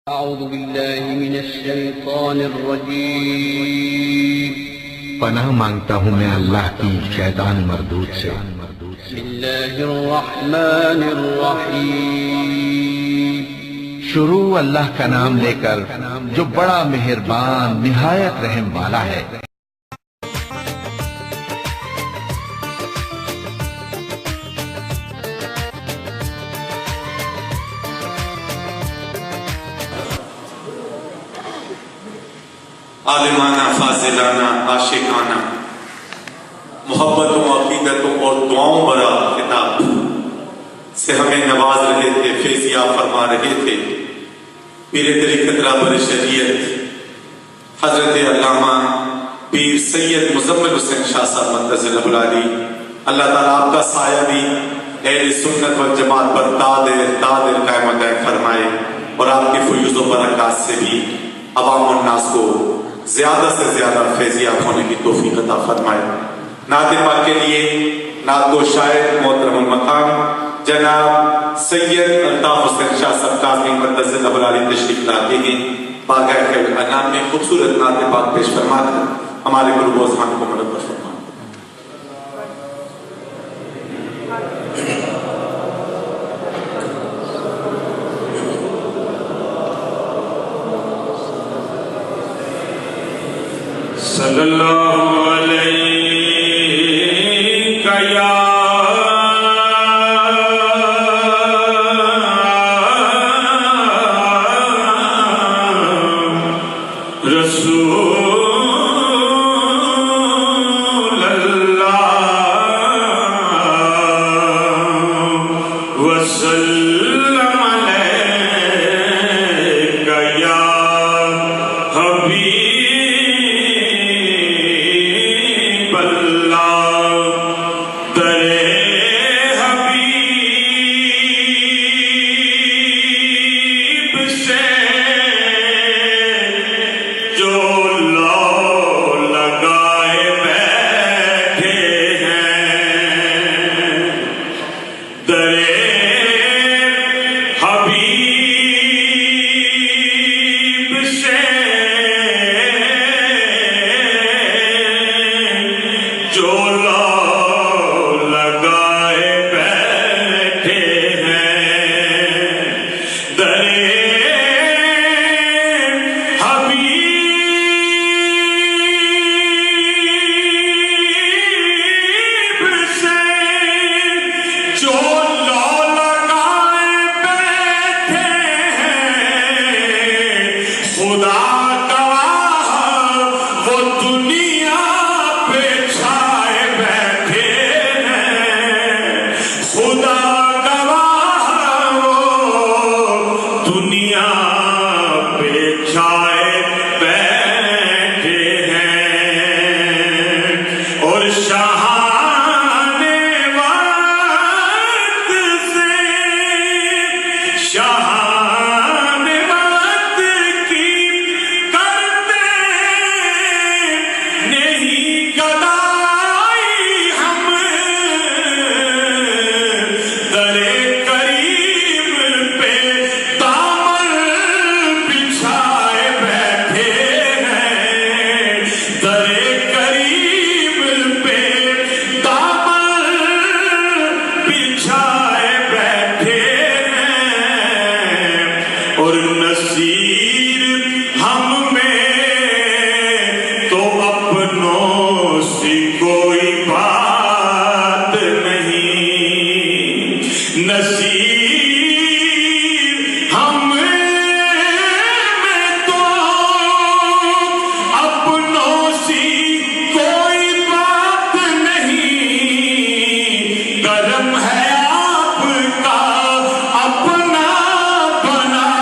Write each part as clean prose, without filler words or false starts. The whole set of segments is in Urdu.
اعوذ باللہ من الشیطان الرجیم پناہ مانگتا ہوں میں اللہ کی شیطان مردود سے۔ بسم اللہ الرحمن الرحیم شروع اللہ کا نام لے کر جو بڑا مہربان نہایت رحم والا ہے۔ عالمانہ، فاضلانہ، عاشقانہ، محبتوں، عقیدتوں اور دعاؤں بھرا خطاب سے ہمیں نواز رہے تھے، فیضیاب فرما رہے تھے پیر طریقت رہبر شریعت حضرت علامہ پیر سید مزمل حسین شاہ صاحب منتظر العالی۔ اللہ تعالیٰ آپ کا سایہ بھی اہل سنت والجماعت پر دائر قائم دائم فرمائے اور آپ کے فیوز و برکات سے بھی عوام الناس کو زیادہ سے زیادہ فیضیاب ہونے کی توفیق عطا فرمائے۔ نعت پاک کے لیے نعت گو شاعر محترم المقام جناب سید الطاف حسین شاہ صاحب کاظمی منتظر العالی تشریف لاتے ہیں۔ باغہ خیر انام میں خوبصورت نعت پاک پیش فرما کر ہمارے گروہ اذہان کو منور فرمائے۔ صلی اللہ علیہ یا رسول اللہ وسلم علیہ یا حبیب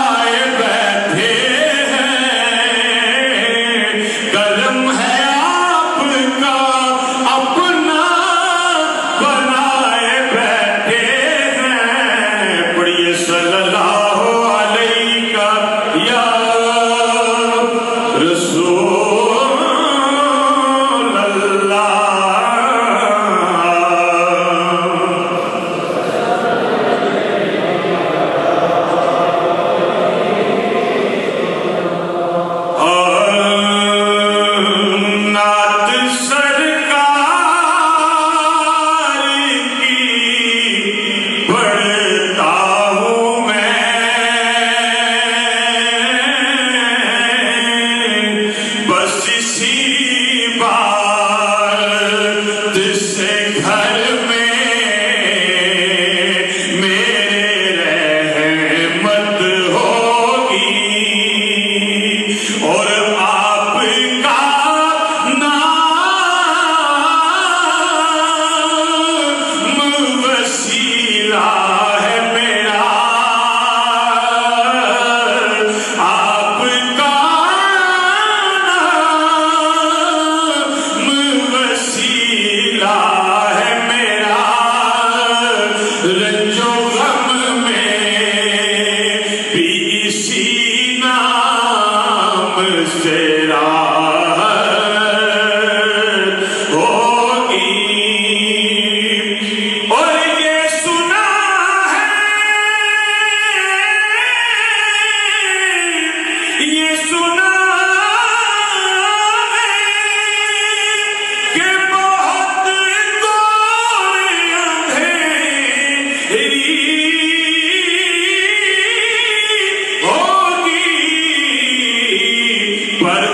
بیٹھے سے راحت ہوگی اور یہ سنا ہے کہ بہت دور اندھیری ہوگی پر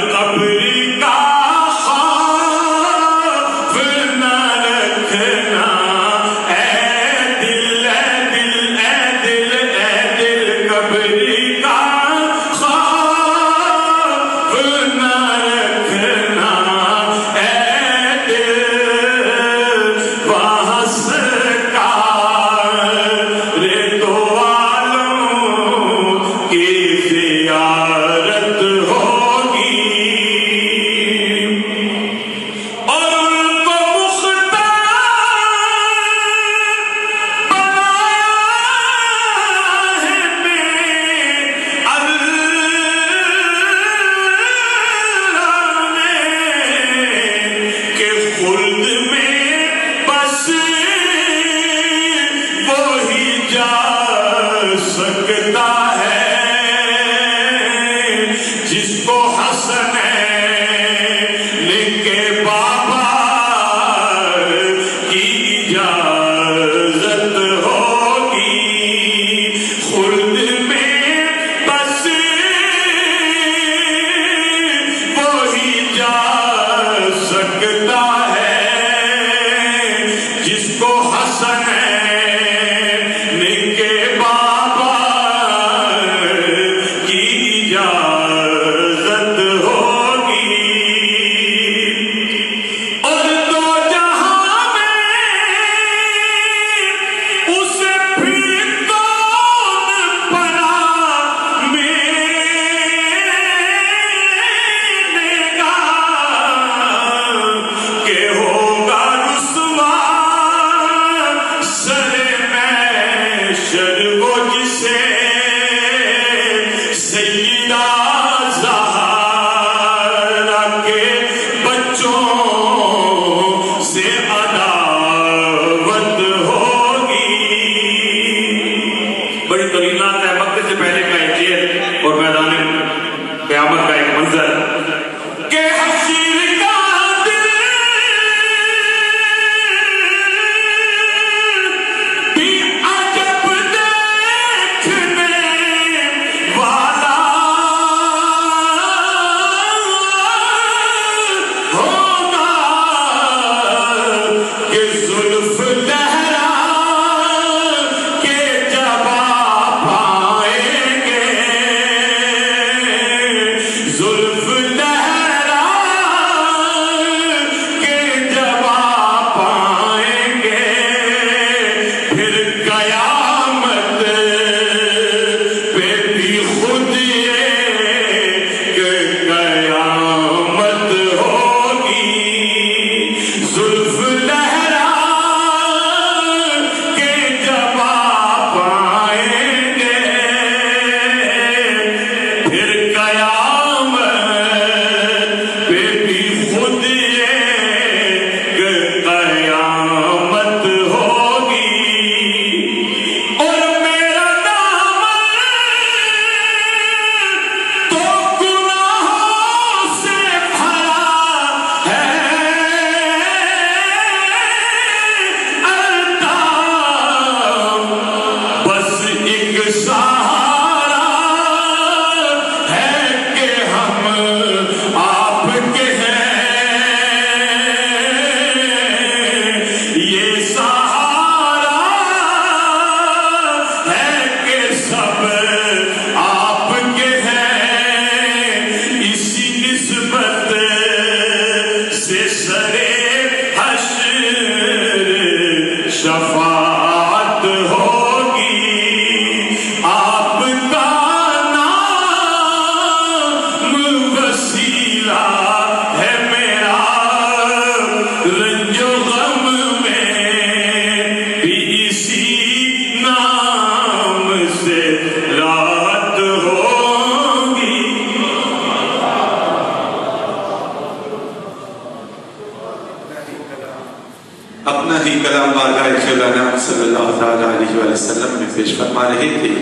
خیال نام صلی اللہ تعالیٰ علیہ وآلہ وسلم میں پیش فرما رہے تھے.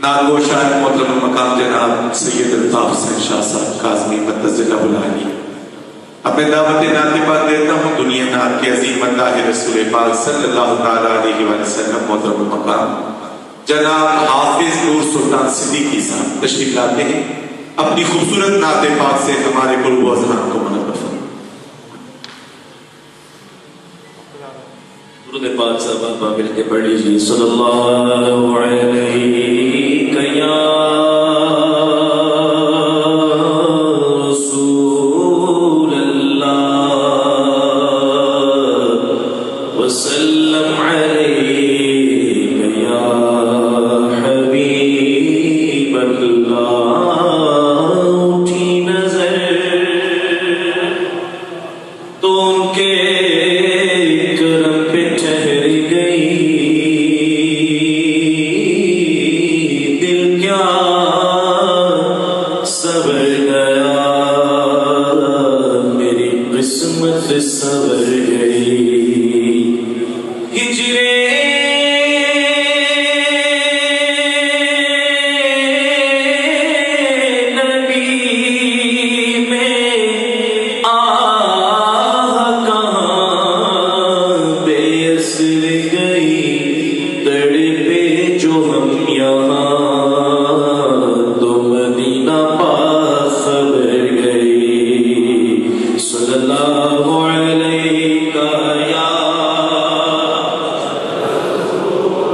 نعت گو شاعر محترم مقام جناب سید الطاف حسین شاہ صاحب کاظمی مدظل العالی. اب میں دعوت نعت پاک دیتا ہوں دنیا نعت کے عظیم اللہ رسول پاک صلی اللہ تعالیٰ علیہ وآلہ وسلم محترم مقام جناب حافظ نور سلطان صدیقی صاحب تشریف لاتے ہیں. اپنی خوبصورت نعت پاک سے ہمارے قلوب و اذہان کو منور فرمائیں. درود پاک صاحب آپ مل کے پڑھ لیجیے. صلی اللہ علیہ یا رسول اللہ وسلم علیہ یا حبیب اللہ. اٹھی نظر تو ان کے سور گئی ہجرے نبی میں آہ کہاں بے اثر گئی. تڑپے جو ہم یہاں تو مدینہ پاس خبر گئی. صلی اللہ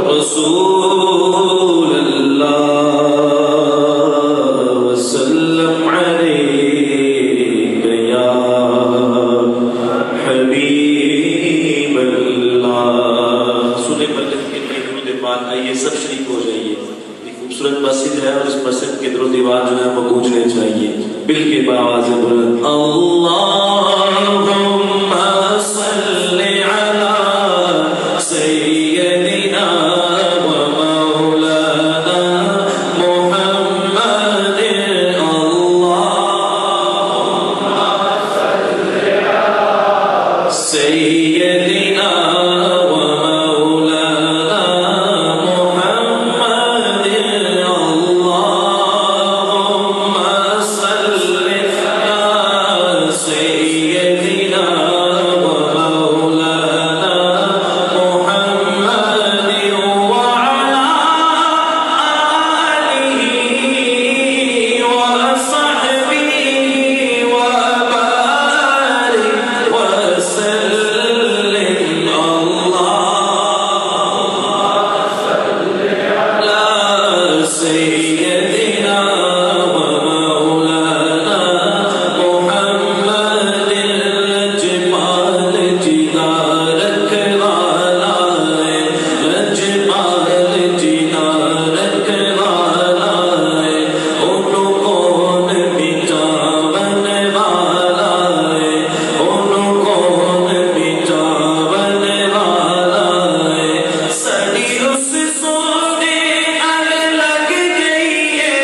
رسول اللہ وسلم علیہ یا حبیب اللہ. سنے برکت کے لیے درود پاک آئیے سب شریک ہو جائیے. ایک خوبصورت مسجد ہے اور اس مسجد کے درود دیوار جو ہے وہ گونجنے چاہیے بل کے باواز بلند. اللہم صلی علی سیدنا سیدنا ومولانا محمد. اللهم صل على سيدنا ومولانا محمد وعلى آله وصحبه وبارك وسلم. سيدنا ومولانا محمد رجمال جدارك غالائے رجمال جدارك غالائے انہوں کون بچاون والائے انہوں کون بچاون والائے. سڑی اس سونے لگ گئی ہے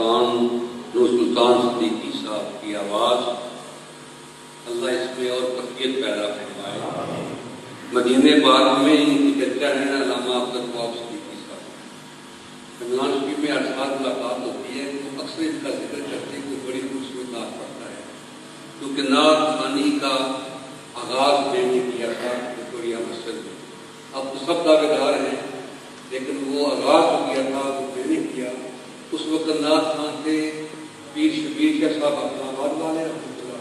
خان نور سلطان صدیقی صاحب کی آواز اللہ اس میں اور تقویت پیدا فرمائے۔ مدینہ پاک میں ان کی چرچا ہے علامہ عبدالوہاب صدیقی صاحب، رمضان شریف میں ہر سال ملاقات ہوتی ہے تو اکثر ان کا ذکر کرتے ہیں کہ بڑی خوبصورت نعت پڑھتا ہے، کیونکہ نعت خوانی کا آغاز میں نے کیا تھا وکٹوریہ مسجد میں۔ اب تو سب دعوے دار ہیں، لیکن وہ آغاز جو کیا تھا وہ میں نے کیا۔ اس وقت نعت خوان تھے پیر شبیر شاہ صاحب اپنا آباد والے رحمۃ اللہ،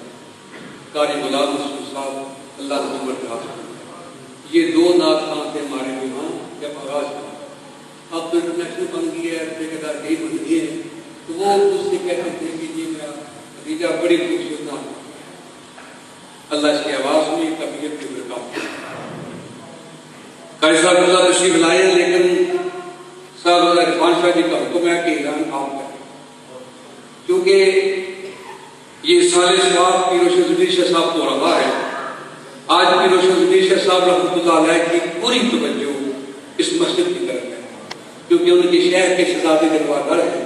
قاری غلام مسعود صاحب اللہ نے عمر دراز کرے۔ یہ دو نعت خوان تھے ہمارے وہاں جب آغاز ہوا۔ اب تو انٹرنیشنل بن گئی ہے، ٹھیکیدار یہی بن گئی ہے، تو وہ اس سے کہتے تھے کہ جی میرا بھتیجا بڑی خوبصورت نعت، اللہ اس کی آواز میں طبیعت کی برکات۔ قاری صاحب اللہ تشریف لائے، لیکن صاحب عرفان شاہ جی کا حکم ہے کہ اعلان آپ کریں، کیونکہ یہ سال ثواب پیر روشن ضمیر شاہ صاحب کو رہا ہے۔ آج پیر روشن ضمیر شاہ صاحب رحمۃ اللہ علیہ کی پوری توجہ اس مسجد کی طرف ہے، کیونکہ ان کے شہر کے شہزادے دروازہ ہے۔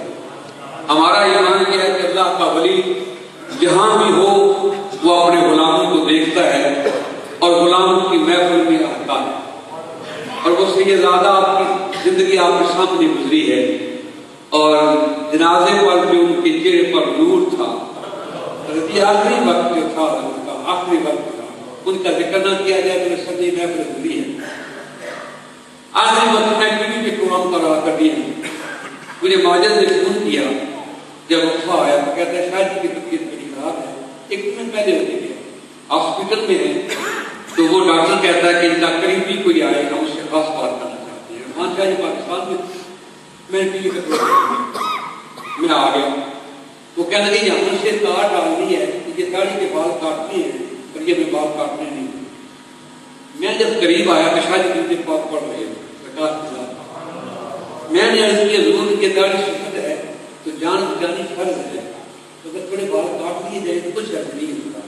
ہمارا ایمان یہ ہے کہ اللہ کا ولی جہاں بھی ہو وہ اپنے غلاموں کو دیکھتا ہے اور غلاموں کی محفل میں آتا ہے، اور وہ سیدزادہ آپ کی زندگی آپ کے سامنے گزری ہے، اور جنازے پر بھی ان کے چہرے پر نور تھا۔ یہ آخری وقت جو تھا ان کا آخری وقت تھا، ان کا ذکر نہ کیا جائے تو سبھی محفل گزری ہے۔ آخری وقت میں ٹی وی پہ پروگرام کر رہا کرتی ہے، مجھے ماجد نے فون کیا جب وفا آیا تو کہتا ہے شاید کی طبیعت بڑی خراب ہے، ایک دن پہلے ہونے گیا ہاسپٹل میں ہے، تو وہ ڈاکٹر کہتا ہے کہ ان کا قریبی کوئی آئے گا اس سے خاص بات کرنا چاہتے ہیں۔ مان شاہ جی پاکستان میں ٹی وی پہ میں آ گیا، وہ کہنے لگے یہاں سے تار ڈالنی ہے، یہ داڑھی کے بال کاٹنے ہیں اور یہ میں بال کاٹنے نہیں۔ میں جب قریب آیا کہ شاید دن پاک پڑھ رہے ہیں، میں نے عرض کیا ضرور کہ داڑھی سنت ہے تو جان بچانی فرض ہے، تو اگر تھوڑے بال کاٹ دیے جائے تو کچھ حرج نہیں ہوتا۔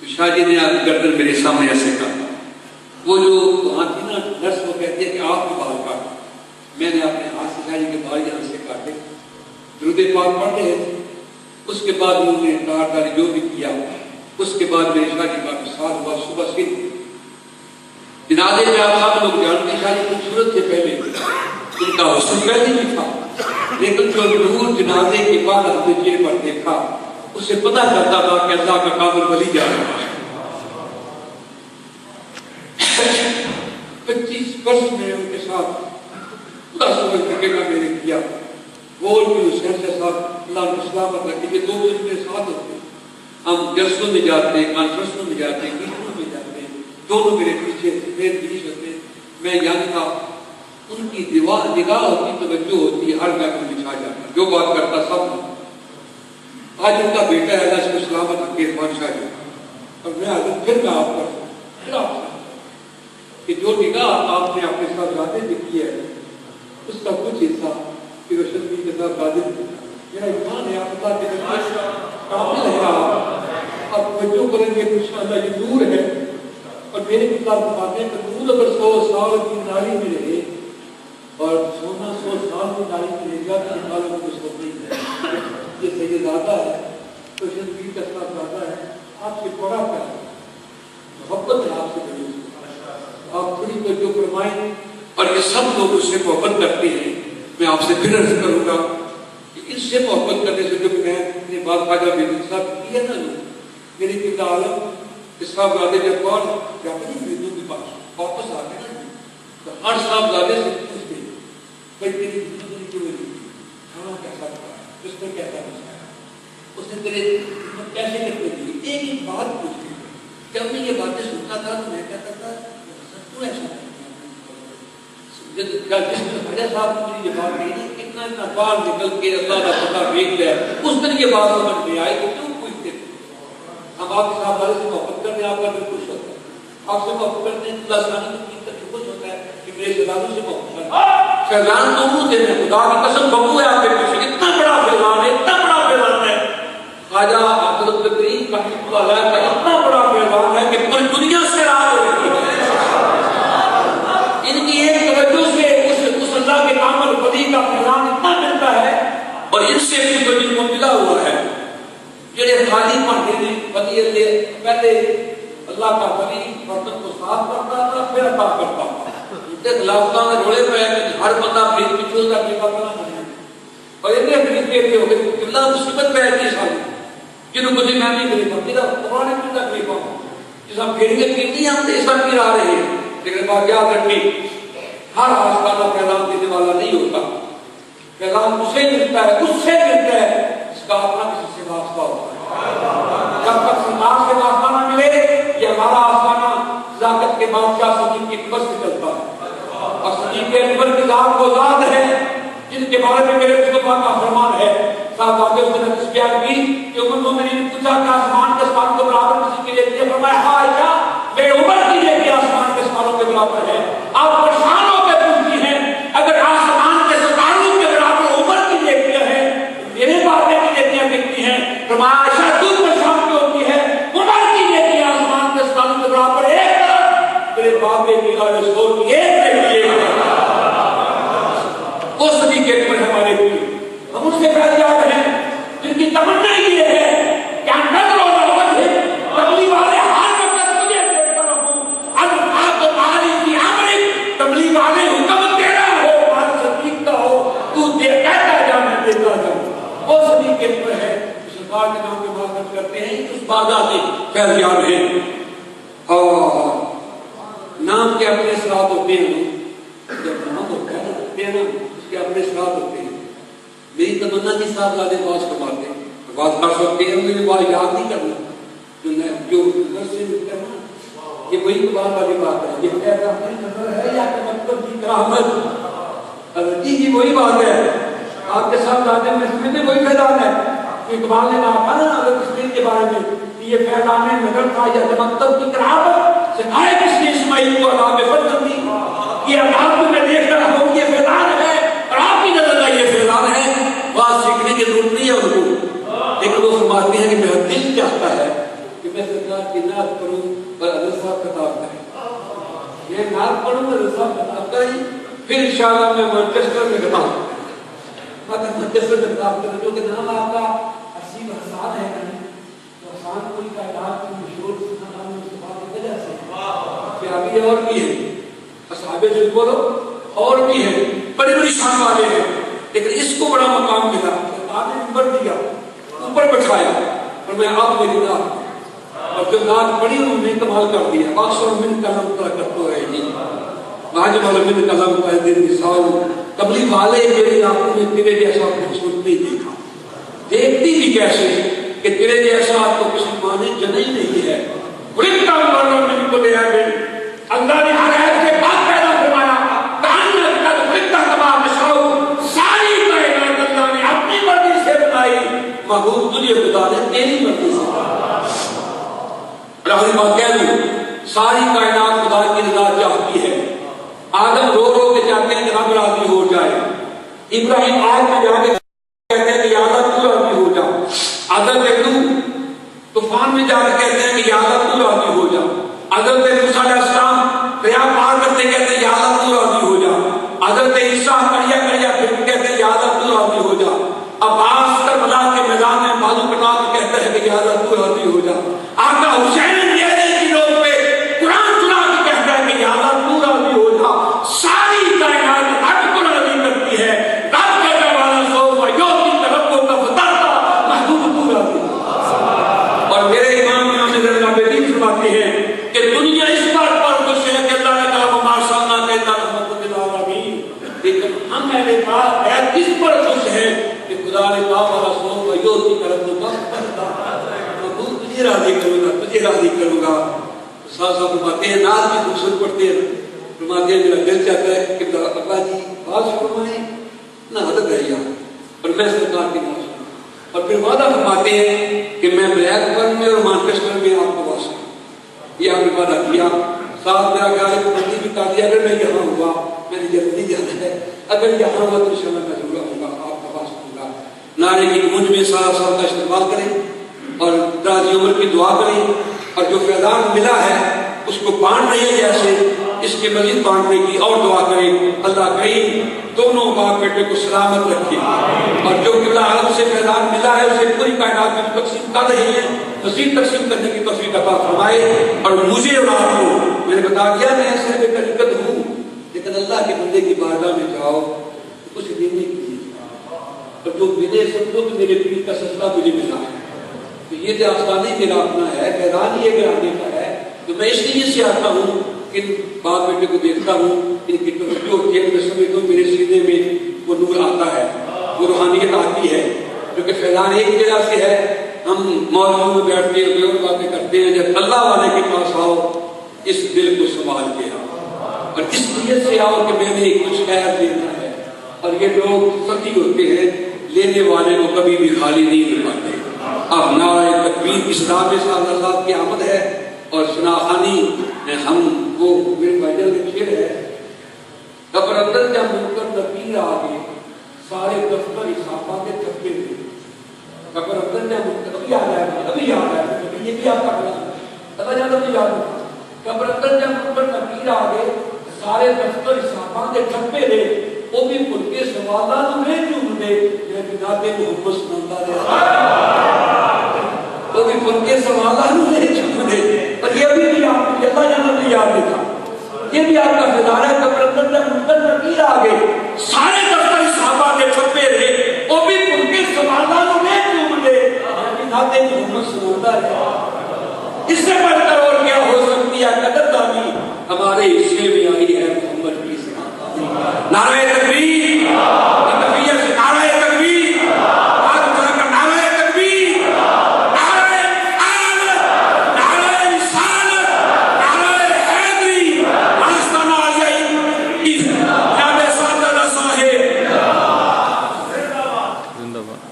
تو شاہ جی نے آپ گردن میرے سامنے ایسے کہا، وہ جو وہاں تھی نا نرس، وہ کہتے ہیں کہ آپ کے بال کاٹے۔ میں نے اپنے ہاتھ سے شاہ جی کے بال یہاں سے کاٹے، درود پاک پڑھ رہے تھے۔ اس کے بعد انہوں نے تار داری جو بھی کیا، اس کے بعد میرے شاہ جی کا وصال ہوا صبح سے۔ جنازے میں آپ سب لوگ جانتے ہیں شاہ جی خوبصورت سے پہلے ان کا حسن پہلے بھی تھا، لیکن جو نور جنازے کے بعد اپنے چہرے پر دیکھا اس سے پتہ چلتا تھا کہ اللہ کا قابل ولی جا رہا ہے۔ 25 برس میں ان کے ساتھ خدا سمجھ سکے گا میں نے کیا۔ وہ حسین شاہ صاحب اللہ نے سلامت رکھے، یہ 2 دن کے ساتھ ہوتے، ہم جلسوں میں جاتے ہیں، کانفرنسوں میں جاتے ہیں، میٹنگوں میں جاتے ہیں، دونوں میرے پیچھے میرے پیچھے ہوتے، میں یاد تھا ان کی نگاہ ہوتی، توجہ ہوتی، ہر محفل میں چھا جاتا، جو بات کرتا سب۔ آج ان کا بیٹا ہے اللہ اس کو سلامت رکھے عرفان شاہ جی، اور میں حضرت پھر میں آپ پر کہ جو نگاہ آپ نے اپنے ساتھ زیادہ بھی کی ہے اس کا کچھ حصہ کہ روشن بھی کے ساتھ زیادہ میرا ایمان ہے آپ اللہ کے کامل ہے، آپ توجہ کریں گے انشاءاللہ یہ نور ہے۔ اور میرے کتاب بتاتے ہیں کہ نور اگر 100 سال کی ناری میں رہے اور سونا 100 سال کی ناری میں رہے گا تو نکالوں کو سو نہیں ہے۔ یہ سیدزادہ ہے، روشن بھی کا ساتھ زیادہ ہے، آپ سے بڑا پیار محبت ہے، آپ سے بڑی آپ تھوڑی توجہ فرمائیں، اور یہ سب لوگ اس سے محبت کرتے ہیں۔ میں آپ سے پھر عرض کروں گا کہ اس سے محبت کرنے سے جو میں اپنے بات خواجہ بیدی صاحب کی ہے نا، میری پتا عالم اس صاحبزادے جب کون جاتے ہیں بیدوں کے پاس واپس آتے ہیں تو ہر صاحبزادے سے پوچھتے ہیں بھائی تیری زندگی کیوں نہیں، کھانا کیسا تھا، اس نے کیسا بچایا، اس نے تیرے کیسے کرتے دی، ایک ایک بات پوچھتے ہیں۔ جب میں یہ باتیں سنتا تھا تو میں کہتا تھا تو ایسا جس خواجہ صاحب نے مجھے یہ بات کہی نا کتنا اتنا بال نکل کے اللہ کا پتہ بیچ جائے، اس دن یہ بات سمجھ میں آئی تو کیوں پوچھتے تھے؟ ہم آپ کے صاحب والے سے محبت کرتے ہیں، آپ کا دل خوش ہوتا ہے، آپ سے محبت کرتے ہیں اللہ تعالیٰ کی خوش ہوتا ہے کہ میرے شہزادوں سے محبت کرتے ہیں۔ شہزان تو منہ سے خدا کی قسم ببو ہے آپ کے پیچھے، اتنا بڑا فیضان ہے، اتنا بڑا فیضان ہے خواجہ حضرت کریم رحمۃ اللہ علیہ کا، اتنا بڑا فیضان ہے کہ پوری دنیا سے راہ ہو رہی ہے۔ ان کی ایک توجہ سے اس اللہ کے کامل ولی کا فیضان اتنا ملتا ہے، اور ان سے عشق جو جن کو ملا ہوا ہے، جڑے خالی بھانڈے نے ولی اللہ پہلے اللہ کا ولی برتن کو صاف کرتا تھا پھر عطا کرتا تھا. ایک لفظاں میں روڑے پہ کہ ہر بندہ پھر پچھو کا کے پتہ نہیں اور اتنے طریقے کے ہو گئے کہ اللہ مصیبت پہ آتی سال جنہوں کو میں نہیں کرے پاتی تھا قرآن میں تک نہیں پاؤں جس ہم پھیریں گے پیتی ہم تو ایسا پھر آ رہے ہیں. لیکن بات یاد رکھنی ہر آسانہ پیغام دینے والا نہیں ہوتا. پیغام اسے ملتا ہے، اس سے ملتا ہے اس کا اپنا کسی سے واسطہ ہوتا ہے. جب تک سماج سے واسطہ نہ ملے یہ ہمارا آسانہ ذاکت کے بادشاہ صدیق کی اکبر سے چلتا ہے. اور صدیق اکبر کی ذات وہ ذات ہے جن کے بارے میں میرے مصطفیٰ کا فرمان ہے. صاحب آگے اس نے حدیث بیان کی کہ ام المؤمنین نے پوچھا کہ آسمان کے ستاروں کے برابر کسی کے لیے دیا؟ فرمایا ہاں عائشہ میرے عمر کی لیے کہ آسمان کے ستاروں کے برابر ہے. آپ پریشان ہو کے پوچھتی ہیں اگر آسمان کے ستاروں کے برابر عمر کی لیے کیا ہے میرے بابے کی لیے کیا کہتی ہیں؟ فرمایا عائشہ تو پریشان کیوں ہوتی ہے؟ عمر کی لیے کہ آسمان کے ستاروں کے برابر ایک طرف میرے بابے کی اور رسول کی ایک وہ صدیق اکبر ہمارے لیے. ہم ان سے پہلے آ رہے ہیں جن کی تمنا یہ ہے کہ نظر و نظر ہے تبلیغ والے ہر وقت تجھے دیکھتا رہوں. اب آپ تمہاری کی عمل تبلیغ والے حکم تیرا ہو ہمارے صدیق کا ہو تو کہتا جا میں دیتا جاؤں. وہ صدیق اکبر ہے سرکار کے نام پہ معرفت کرتے ہیں اس بادہ سے پھیل جا رہے ہیں. اور نام کے اپنے اثرات ہوتے ہیں. جب نام ہوتا ہے نا کہ اپنے ساتھ ہوتے ہیں. میری تمنا کے ساتھ زیادہ باز کماتے ہیں باز کر سکتے ہیں مجھے باز یاد نہیں کرنا جو نظر سے کرنا یہ وہی بات والی بات ہے. یہ پیدا اپنی نظر ہے یا مطلب کی کرامت جی وہی بات ہے. آپ کے ساتھ زیادہ میں بھی وہی فیضان ہے کہ اقبال نے کہا تھا نا اگر کشمیر کے بارے میں یہ فیضان نظر تھا یا مطلب کی کرامت سکھائے کس نے اسماعیل کو عذاب فرزند دی. یہ عذاب کو میں دیکھ رہا ہوں یہ فیضان ہے اور آپ کی نظر کا یہ فیضان ہے. بات سیکھنے کی ضرورت نہیں ہے ان کو لیکن وہ فرماتے ہیں کہ میرا دل چاہتا ہے کہ میں سرکار کی نعت پڑھوں اور حضرت صاحب خطاب کریں. یہ نعت پڑھوں اور حضرت صاحب خطاب کریں پھر انشاءاللہ میں مانچسٹر میں خطاب کروں. مانچسٹر میں خطاب کروں جو کہ نام آپ کا حسین حسان ہے تو حسان کوئی کائنات کی مشہور نام مصطفیٰ کی وجہ سے کہ ابھی اور بھی ہے اصحاب جو بولو اور بھی ہے بڑی بڑی شان والے ہیں. لیکن اس کو بڑا مقام ملا آپ نے نمبر دیا اوپر بٹھایا اور میں آپ میری نعت اور جو نعت پڑھی انہوں نے کمال کر دیا. باکسر من قلم طرح کرتے رہے جی باج والا من قلم کا دن مثال تبلیغ والے میری آنکھوں میں تیرے جیسا خوبصورت نہیں دیکھا. دیکھتی بھی کیسے کہ تیرے جیسا تو کسی مانے جنے ہی نہیں ہے. بڑی کام کرنا من کو دیا گئی اللہ نے ہر ایت کے بعد پیدا فرمایا کہانی کا بڑا تباہ مشاؤ ساری کائنات اللہ نے اپنی مرضی سے بنائی محبوب تجھے خدا نے تیری مرضی سے راہی بات کہہ دوں ساری کائنات خدا کی رضا چاہتی ہے. آدم رو رو کے چاہتے ہیں کہ رب راضی ہو جائے. ابراہیم آگ میں جا کے کہتے ہیں کہ یا اللہ تو راضی ہو جا. حضرت نوح طوفان میں جا کے کہتے ہیں کہ یا اللہ تو راضی ہو جا. حضرت موسیٰ علیہ السلام دریا پار کرتے کہتے ہیں یا اللہ تو راضی ہو جا. حضرت عیسیٰ کریا پھر کہتے ہیں یا اللہ تو راضی ہو جا. عباس کربلا کے میدان میں بازو کٹا کے کہتے ہیں کہ یا اللہ تو راضی ہو جا. آقا حسین کی لوگ پہ قرآن سنا کے کہتا ہے کہ یا اللہ تو راضی ہو جا. ساری کائنات رب کو راضی کرتی ہے. رب کہنے والا سو یوتی ربوں کا فتح محبوب تو راضی. اور میرے امام فرماتے ہیں کہ دنیا اس بات پر خوش ہے کہ اللہ نے کہا ہمارا سامنا کہتا رحمت للعالمین. لیکن ہم اہل پاک کس پر خوش ہے کہ خدا نے کہا والا سو یوتی ربوں کا فتح تجھے راضی کروں گا تجھے راضی کروں گا. ساتھ ساتھ فرماتے ہیں نعت کی خوبصورت پڑھتے ہیں فرماتے ہیں میرا دل چاہتا ہے کہ ابا جی بات فرمائیں نہ حدت ہے یار اور میں سرکار کی نعت سنوں اور پھر وعدہ فرماتے ہیں کہ میں بلیک برن میں اور مانچسٹر میں آپ کو واسطہ یہ آپ نے وعدہ کیا. ساتھ میرا خیال ہے بندی بھی کر دیا اگر میں یہاں ہوا میں نے جلدی جانا ہے اگر یہاں ہوا تو انشاءاللہ میں ضرور آؤں گا آپ کا واسطہ ہوں گا. نعرے کی گونج میں سارا سال کا استقبال کریں اور دراز عمر کی دعا کریں اور جو فیضان ملا ہے اس کو بانٹ رہے ہیں جیسے اس کے مزید بانٹنے کی اور دعا کریں. اللہ کریم دونوں باپ بیٹے کو سلامت رکھے اور جو قبلہ عالم سے فیضان ملا ہے اسے پوری کائنات میں تقسیم کر رہی ہے مزید تقسیم کرنے کی توفیق عطا فرمائے. اور مجھے اور آپ کو میں نے بتا دیا میں صاحب طریقت ہوں لیکن اللہ کے بندے کی بارگاہ میں جاؤ کچھ دینے کی اور جو ملے سمجھو کہ میرے پیر کا سجدہ مجھے ملا ہے. تو یہ داستان ہی میرا اپنا ہے فیضان ہی گرانے کا ہے. تو میں اس لیے سے آتا ہوں ان باپ بیٹے کو دیکھتا ہوں ان کی توجہ ہوتی ہے میں سمجھتا ہوں میرے سینے میں وہ نور آتا ہے وہ روحانیت آتی ہے کیونکہ فیضان ایک جگہ سے ہے. ہم مولویوں میں بیٹھتے ہیں اور باتیں کرتے ہیں جب اللہ والے کے پاس آؤ اس دل کو سنبھال کے آؤ اور اس نیت سے آؤ کہ میں نے کچھ خیر دینا ہے. اور یہ لوگ سخی ہوتے ہیں لینے والے کو کبھی بھی خالی نہیں دکھاتے. اب نعرہ تکبیر کی صدا میں صاحب کی آمد ہے اور سناخانی ہم وہ میرے بھائی کا شعر ہے قبر اندر جب منکر نکیر آگے سارے دفتر حسابہ کے تھپے تھے. قبر اندر جب منکر ابھی آ رہا ہے یہ بھی آپ کا پتا جاتا بھی یاد ہوتا. قبر اندر جب منکر نکیر آگے سارے دفتر حسابہ کے تھپے تھے وہ بھی ان کے سوالات میں کیوں دے میں بناتے محمد سناتا رہا وہ بھی ان کے سوالات میں کیوں دے. اور یہ بھی آپ کو اللہ جانا بھی یاد دیتا یہ بھی آپ کا فضار ہے قبر اندر جب منکر نکیر آگے سارے دفتر صحابہ کے چھپے رہے وہ بھی ان کے سوالات میں کیوں دے میں بناتے محمد سناتا رہا. اس سے بڑھ کر اور کیا ہو سکتی ہے قدردانی ہمارے حصے میں آئی ہے محمد کی نعرہ تکبیر نعرہ تکبیر آج طرح کا نعرہ تکبیر نعرہ آمد نعرہ رسالت نعرہ حیدری آستانہ علیہ جناب سعادت صاحب زندہ باد.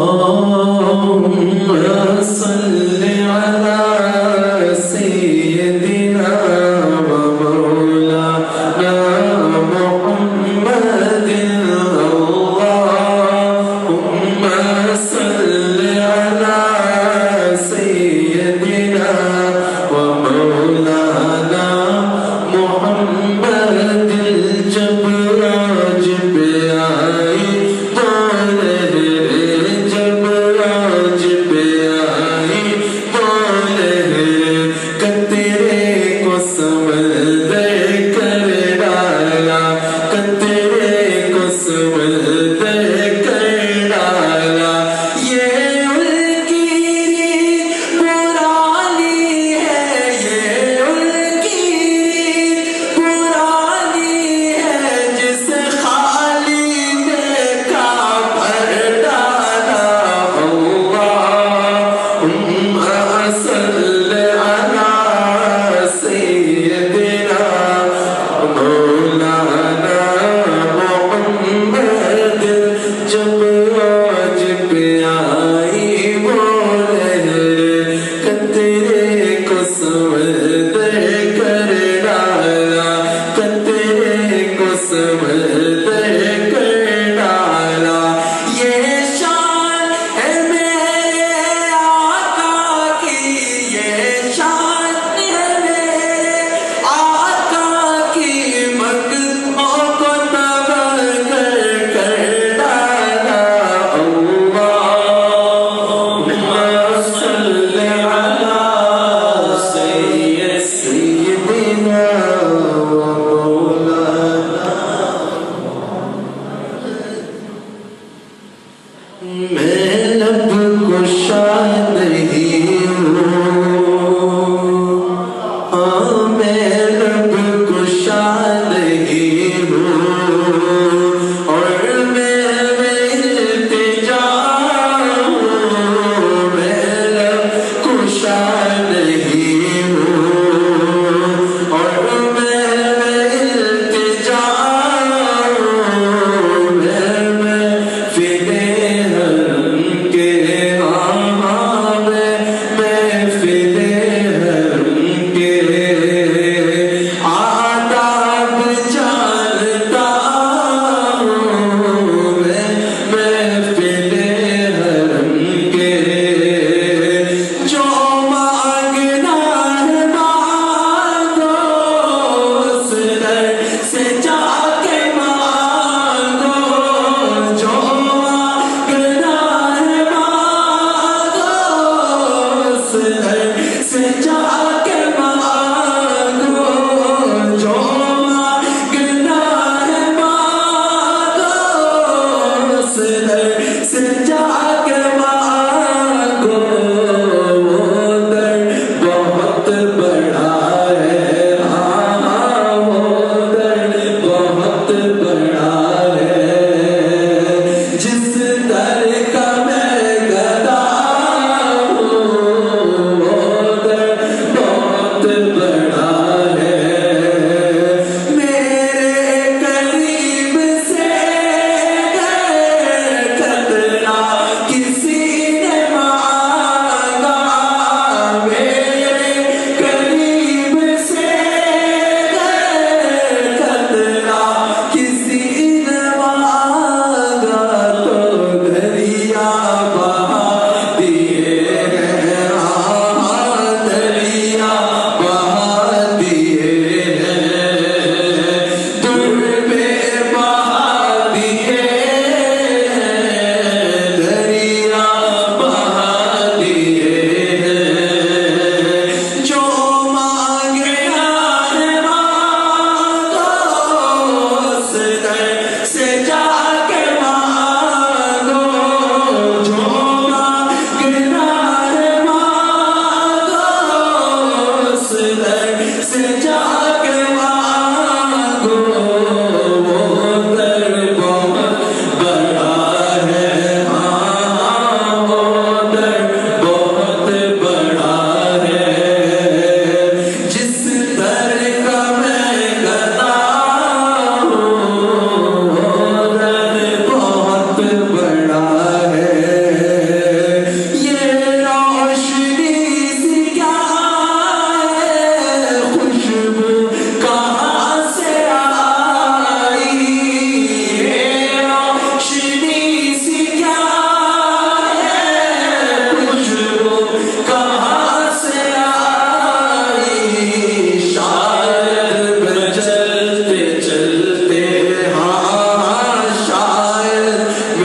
اللهم صل على سيدنا ومولانا محمد. اللهم صل على سيدنا ومولانا محمد. جب راجب آئی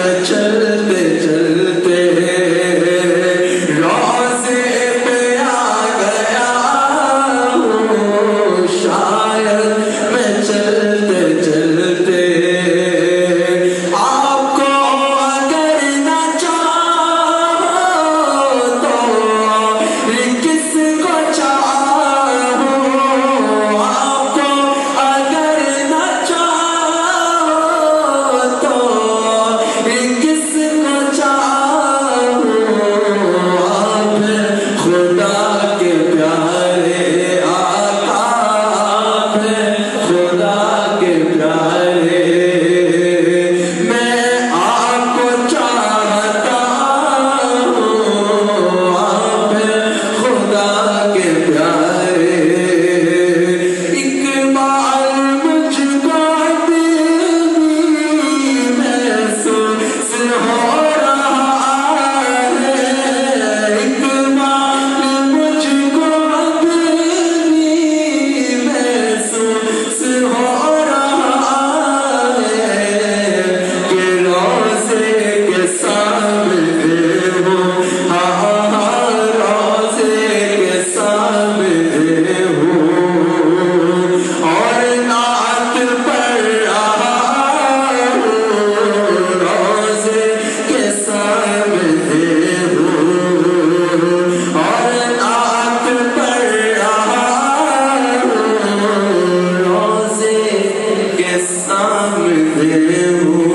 میں چلتے چلتے روزے پہ آ گیا ہوں، شاید میں چلتے چلتے آپ کو اگر نہ چاہوں تو کس کو چاہوں، آپ کو اگر نہ چاہوں تو کس کو چاہوں، آپ خدا کے پیارے آقا، آپ خدا کے پیارے، میں آپ کو چاہتا ہوں، آپ خدا کے پیارے، ایک بار مجھ کو دل محسوس ہو رہا ہے، ایک بار مجھ کو دل محسوس ہو رہا ہے کہ روزے کے سامنے ہوں، ہاں روزے کے سامنے ہوں، اور نعت پڑھ رہا ہوں، روزے کے سامنے ہوں، اور نعت پڑھ رہا ہوں، روزے کے سامنے ہوں،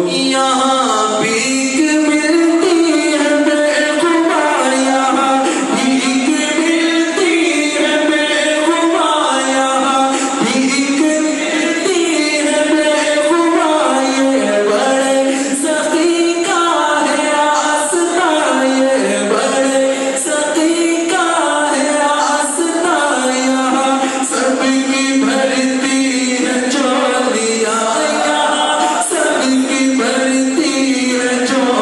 یہاں بھیک ملتی ہے بے خبا، یہاں بھیک ملتی ہے بے خبا، یہاں بھیک ملتی ہے بے خبا، یہ بڑے سخی کا ہے راستہ، یہ بڑے سخی کا ہے راستہ، یہاں سب کی بھرتی ہے چولیاں، یہاں سب کی بھرتی ہے چولیاں،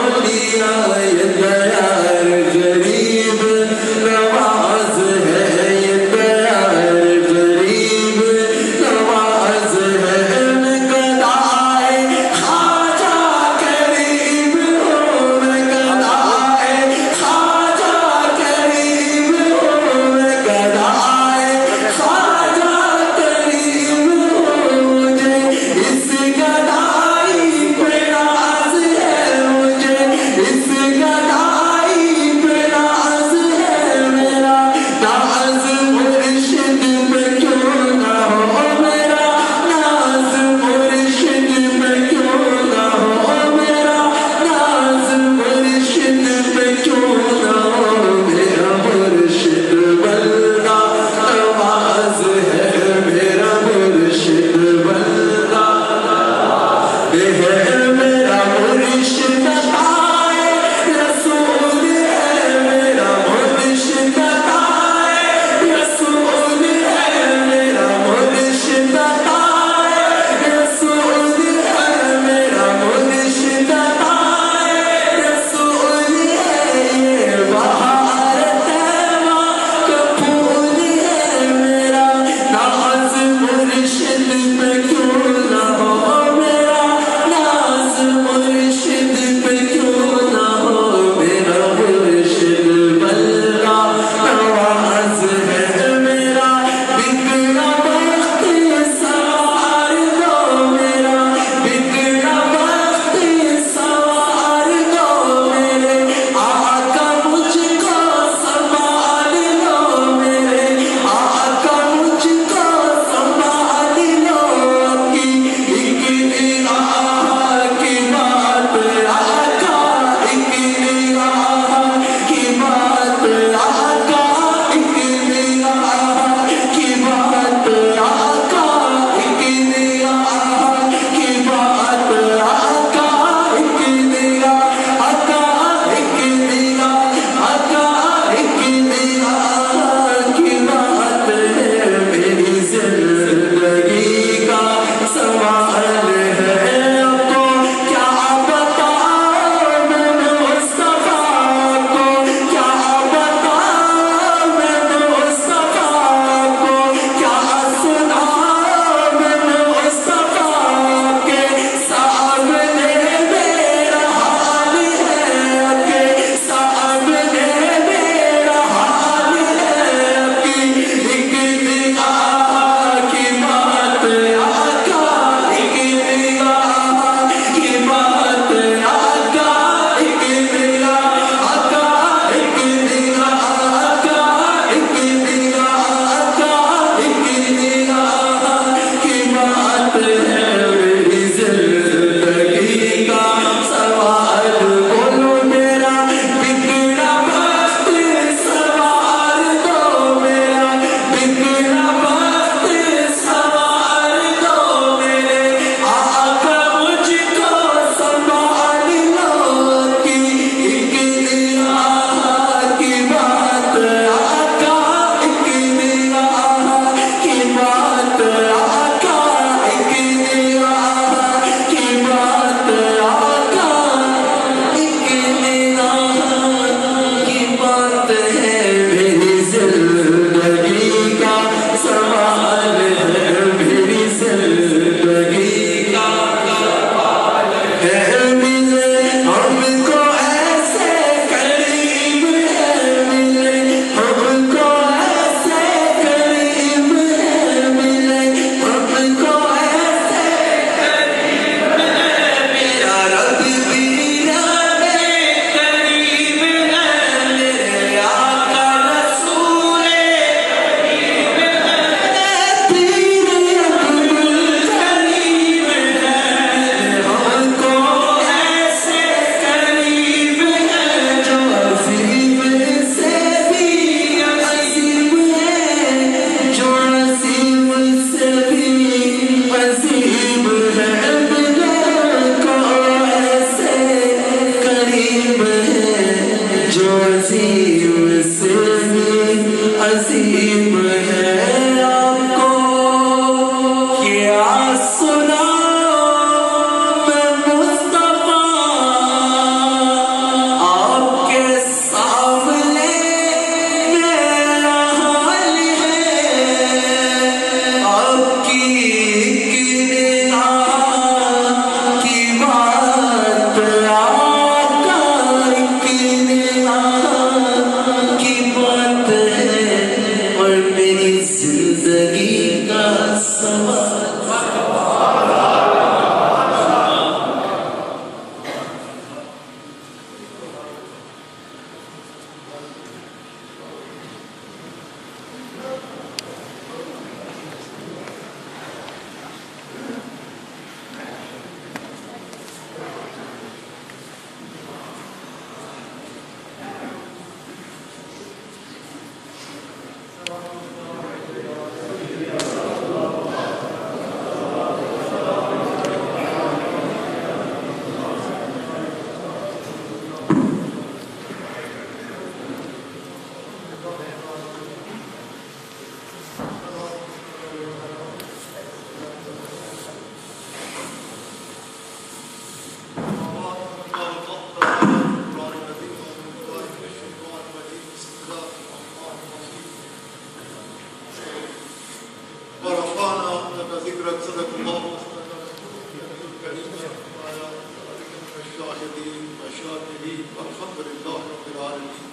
الشاهدين والشاكرين والحمد لله رب العالمين.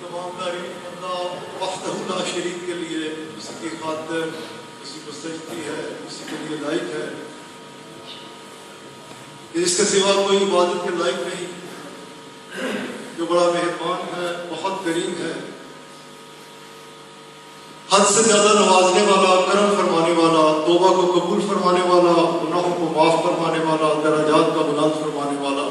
تمام تعریف اللہ وحدہ لا شریک کے لیے، اسی کی خاطر، اسی کو سجدی ہے، اسی کے لیے لائق ہے، اس کے سوا کوئی عبادت کے لائق نہیں، جو بڑا مہربان ہے، بہت کریم ہے، حد سے زیادہ نوازنے والا، کرم فرمانے والا، توبہ کو قبول فرمانے والا، گناہوں کو معاف فرمانے والا، درجات کا بلند فرمانے والا،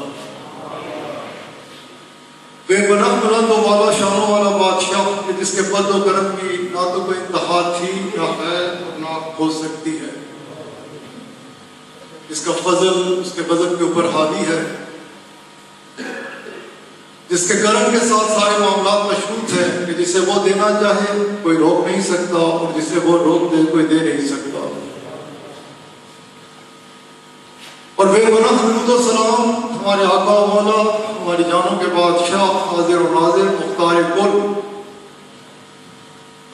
بے پناہ بلندوں والا، شانوں والا بادشاہ، جس کے فضل و کرم کی نہ تو کوئی انتہا تھی، نہ ہے اور نہ ہو سکتی ہے، جس کا فضل اس کے فضل کے اوپر حاوی ہے، جس کے کرم کے ساتھ سارے معاملات مشروط ہیں، کہ جسے وہ دینا چاہے کوئی روک نہیں سکتا، اور جسے وہ روک دے کوئی دے نہیں سکتا. اور بے پناہ درود و سلام ہمارے آقا و مولا، ہماری جانوں کے بادشاہ، حاضر و ناظر، مختار کل،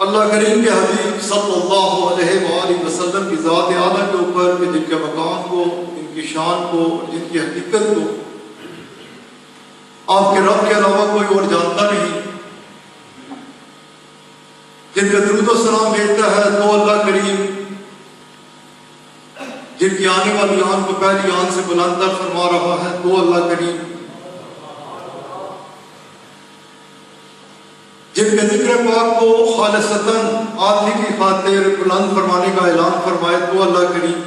اللہ کریم کے حبیب صلی اللہ علیہ وآلہ وسلم کی ذات اعلیٰ کے اوپر، کہ جن کے مقام کو، جن کی شان کو، جن کی حقیقت کو آپ کے رب کے علاوہ کوئی اور جانتا نہیں، جن کا درود و سلام بھیجتا ہے تو اللہ کریم، جن کی آنے والی آن کو پہلی آن سے بلند تر فرما رہا ہے تو اللہ کریم، جن کے ذکر پاک کو خالصتاً آپ ہی کی خاطر بلند فرمانے کا اعلان فرمائے تو اللہ کریم.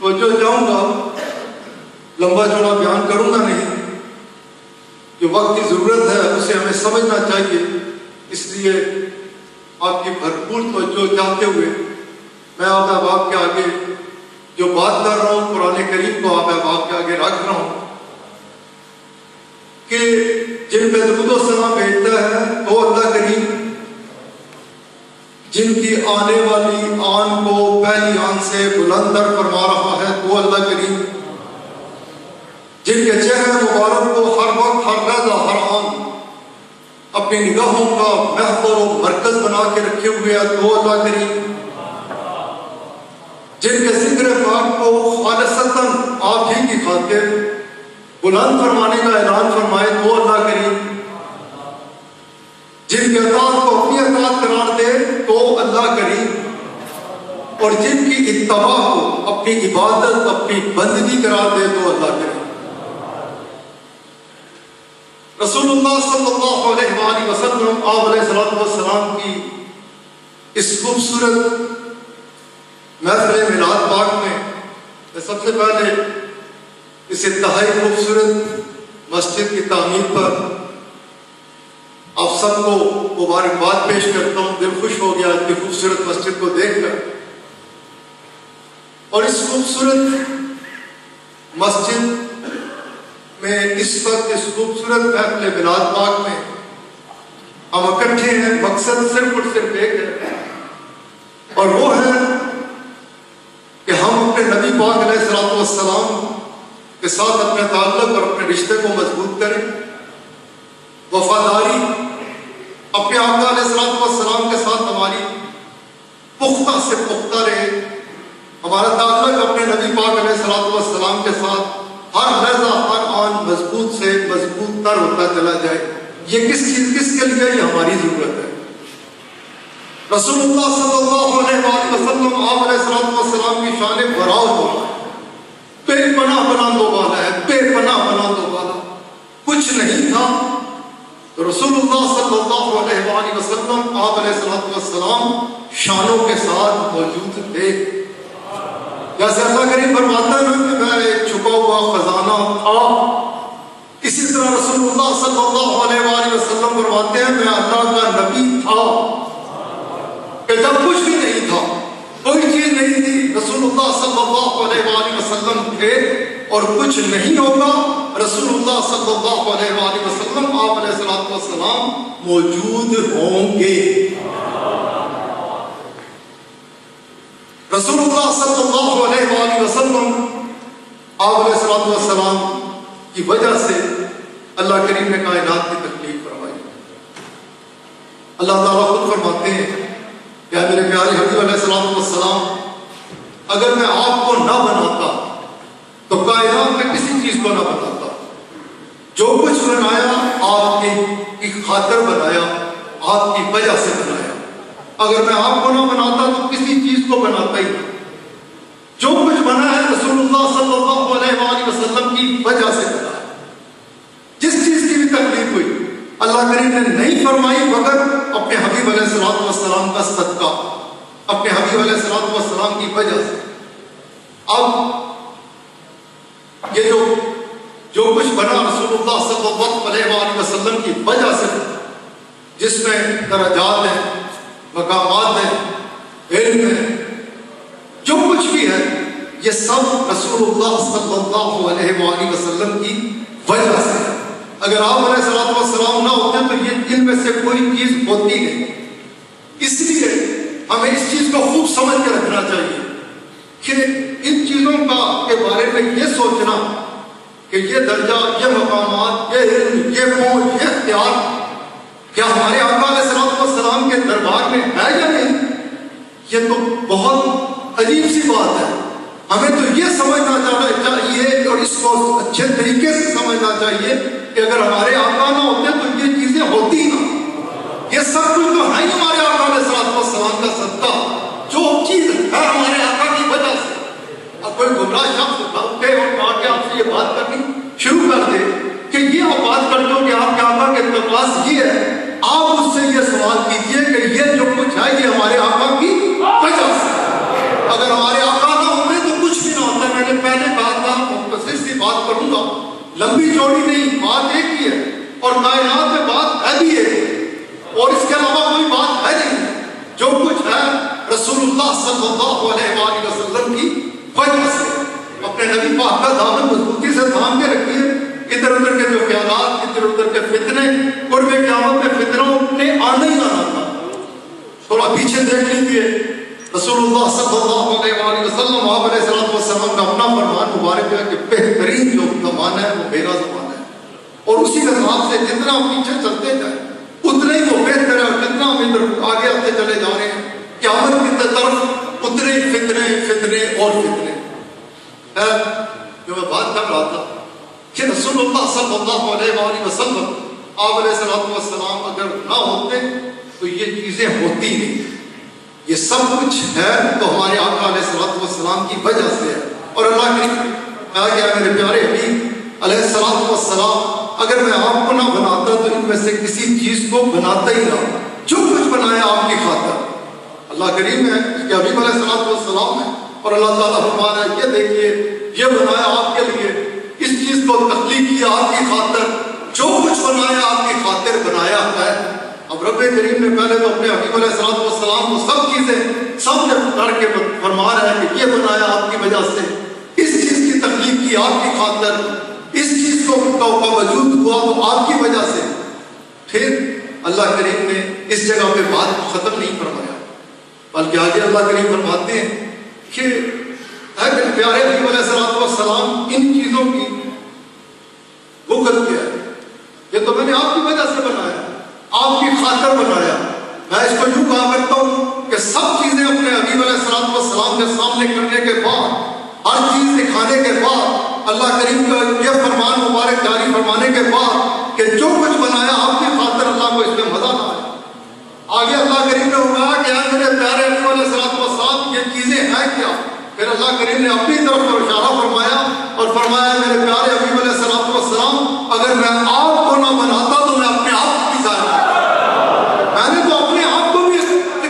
تو جو جاؤں گا لمبا چوڑا بیان کروں گا نہیں، جو وقت کی ضرورت ہے اسے ہمیں سمجھنا چاہیے، اس لیے آپ کی بھرپور توجہ چاہتے ہوئے میں آپ احباب کے آگے جو بات کر رہا ہوں، قرآن کریم کو آپ احباب کے آگے رکھ رہا ہوں، کہ جن پہ درود و سلام بھیجتا ہے تو اللہ کریم، جن کی آنے والی آن کو پہلی آن سے بلند تر فرما رہا ہے تو اللہ کریم، جن کے چہرے مبارک کو ہر وقت، ہر لحظہ، ہر آن اپنی نگاہوں کا محور و مرکز بنا کے رکھے ہوئے ہے تو اللہ کریم، جن کے ذکر پاک کو خالصتاً آپ ہی کی خاطر بلند فرمانے کا اعلان فرمائے تو اللہ کریم، جن کے اطاعت کو اپنی اطاعت قرار دے تو اللہ کریم، اور جن کی اتباع کو اپنی عبادت، اپنی بندگی قرار دے تو اللہ کریم. رسول اللہ صلی اللہ علیہ وآلہ وسلم آپ علیہ السلام کی اس خوبصورت محفل میلاد پاک میں سب سے پہلے اس انتہائی خوبصورت مسجد کی تعمیر پر آپ سب کو مبارکباد پیش کرتا ہوں. دل خوش ہو گیا اتنی خوبصورت مسجد کو دیکھ کر، اور اس خوبصورت مسجد میں اس وقت اس خوبصورت محفل میلاد پاک میں ہم اکٹھے ہیں، مقصد صرف اور صرف ایک ہے، اور وہ ہے کہ ہم اپنے نبی پاک علیہ السلام کے ساتھ اپنے تعلق اور اپنے رشتے کو مضبوط کریں، وفاداری اپنے آقا علیہ السلام کے ساتھ ہماری پختہ سے پختہ رہے، ہمارا تعلق اپنے نبی پاک علیہ السلام کے ساتھ ہر لحظہ، ہر آن مضبوط سے مضبوط تر ہوتا چلا جائے. یہ کس کے لیے یہ ہماری ضرورت ہے. رسول اللہ صلی اللہ علیہ وسلم آپ علیہ السلام کی شان براؤ والا ہے، بے پناہ بلندوں والا ہے، بے پناہ بلندوں والا. کچھ نہیں تھا تو رسول اللہ صلی اللہ علیہ وسلم آپ علیہ السلام شانوں کے ساتھ موجود تھے. جیسے اللہ کریم فرماتا ہے کہ میں ایک چھپا ہوا خزانہ تھا، اسی طرح رسول اللہ صلی اللہ علیہ وسلم فرماتے ہیں میں اللہ کا نبی تھا، کہ جب کچھ بھی نہیں تھا، کوئی چیز نہیں تھی، رسول اللہ صلی اللہ علیہ وسلم تھے، اور کچھ نہیں ہوگا، رسول اللہ صلی اللہ علیہ وسلم آپ علیہ السلام موجود ہوں گے. رسول اللہ صلی اللہ علیہ وسلم آپ علیہ السلام کی وجہ سے اللہ کریم نے کائنات کی تخلیق فرمائی. اللہ تعالیٰ خود فرماتے ہیں کہ میرے پیارے حبیب علیہ السلام اگر میں آپ کو نہ بناتا تو کائنات میں کسی چیز کو نہ بناتا. جو کچھ بنایا آپ کی خاطر بنایا، آپ کی وجہ سے بنایا. اگر میں آپ کو نہ بناتا تو کسی چیز کو بناتا ہی نہیں. جو کچھ بنا ہے رسول اللہ صلی اللہ علیہ وآلہ وسلم کی وجہ سے بنا ہے. جس چیز کی بھی تکلیف ہوئی اللہ کریم نے نہیں فرمائی مگر اپنے حبیب علیہ الصلوۃ والسلام کا صدقہ، اپنے حبیب علیہ الصلوۃ والسلام کی وجہ سے. اب یہ جو کچھ بنا رسول اللہ صلی اللہ علیہ وآلہ وسلم کی وجہ سے، جس میں درجات ہیں، مقامات ہیں، علم ہے، جو کچھ بھی ہے، یہ سب رسول اللہ صلی اللہ علیہ وآلہ وسلم کی وجہ سے. اگر آپ علیہ الصلوۃ والسلام نہ ہوتے تو یہ ان میں سے کوئی چیز ہوتی نہیں. اس لیے ہمیں اس چیز کو خوب سمجھ کے رکھنا چاہیے کہ ان چیزوں کے بارے میں یہ سوچنا کہ یہ درجہ، یہ مقامات، یہ علم، یہ پہنچ، یہ اختیار کیا ہمارے آقا علیہ الصلوۃ والسلام کے دربار میں ہے یا نہیں، یہ تو بہت عجیب سی بات ہے. ہمیں تو یہ سمجھنا چاہیے اور اس کو اچھے طریقے سے سمجھنا چاہیے کہ اگر ہمارے آقا نہ ہوتے تو یہ چیزیں ہوتی نہ. یہ سب کچھ تو ہے ہمارے آقا علیہ الصلوۃ والسلام کا صدقہ. جو چیز ہے ہمارے آقا کی وجہ سے. اب کوئی گمراہ شخص اٹھے اور کہا کہ آپ سے یہ بات کرنی شروع کر دے کہ یہ آپ بات کر دو کہ آپ کے آقا کے پاس یہ ہے، آپ اس سے یہ سوال کیجئے کہ یہ جو کچھ ہے یہ ہمارے آقا کی وجہ سے. اگر ہمارے آقا نہ ہوتے تو کچھ بھی نہ ہوتا. میں نے پہلے کہا تھا، مختصر سی بات کروں گا، لمبی چوڑی نہیں، بات ایک ہی ہے اور کائنات میں بات ہے بھی ایک اور اس کے علاوہ کوئی بات ہے نہیں. جو کچھ ہے رسول اللہ صلی اللہ علیہ وآلہ وسلم کی وجہ سے. اپنے نبی پاک کا دامن مضبوطی سے تھام کے رکھیے. ادھر ادھر کے جو خیالات، ادھر ادھر کے فتنے، قرب قیامت میں فتنوں نے آنا ہی آنا تھا. تھوڑا پیچھے دیکھ لیجیے، رسول اللہ صلی اللہ علیہ وآلہ وسلم آپ علیہ الصلوۃ والسلام کا اپنا فرمان مبارک ہے کہ بہترین جو زمانہ ہے وہ میرا زمانہ ہے، اور اسی کے حساب سے جتنا پیچھے چلتے جائیں اتنا ہی وہ بہتر ہے. اور جتنا ہم ادھر آگے آتے چلے جا رہے ہیں قیامت کی طرف اتنے فتنے فتنے اور فتنے. جو میں بات کر رہا تھا کہ رسول اللہ صلی اللہ علیہ وآلہ وسلم آپ علیہ الصلوۃ والسلام اگر نہ ہوتے تو یہ چیزیں ہوتی نہیں. یہ سب کچھ ہے تو ہمارے آقا علیہ الصلوۃ والسلام کی وجہ سے ہے. اور اللہ کی کہا گیا میرے پیارے حبیب علیہ الصلوۃ والسلام اگر میں آپ کو نہ بناتا تو ان میں سے کسی چیز کو بناتا ہی نہ. جو کچھ بنایا آپ کی خاطر. اللہ کریم ہے کہ حبیب علیہ الصلوۃ والسلام ہے اور اللہ تعالیٰ فرمان ہے یہ دیکھیے یہ بنایا آپ کے لیے، اس چیز کو تخلیق کیا آپ کی خاطر، جو کچھ بنایا آپ کی خاطر بنایا ہے. اب رب کریم نے پہلے تو اپنے حبیب علیہ الصلوۃ والسلام کو سب چیزیں سب نے کر کے فرما رہا ہے کہ یہ بنایا آپ کی وجہ سے، اس چیز کی تخلیق کی آپ کی خاطر، اس چیز کو وجود ہوا تو آپ کی وجہ سے. پھر اللہ کریم نے اس جگہ پہ بات کو ختم نہیں فرمایا بلکہ آگے اللہ کریم فرماتے ہیں کہ اے پیارے حبیب علیہ الصلوۃ والسلام ان چیزوں کی بغض کیا ہے، یہ تو میں نے آپ کی وجہ سے بنایا، آپ کی خاطر بنایا. میں اس کو یوں کہا کرتا ہوں کہ سب چیزیں اپنے حبیب علیہ الصلوۃ والسلام کے سامنے کرنے کے بعد، ہر چیز دکھانے کے بعد، اللہ کریم کا یہ فرمان مبارک جاری فرمانے کے بعد کہ جو کچھ بنایا آپ کی خاطر، اللہ کو اس میں مزہ نہ آیا. آگے اللہ کریم نے کہا کہ اے میرے پیارے حبیب علیہ الصلوۃ والسلام یہ چیزیں ہیں کیا. پھر اللہ کریم نے اپنی طرف پر اشارہ فرمایا اور فرمایا میرے پیارے حبیب علیہ الصلوۃ والسلام اگر میں آپ کو نہ بناتا تو میں اپنے آپ کی ظاہر کرتا. میں نے تو اپنے آپ کو بھی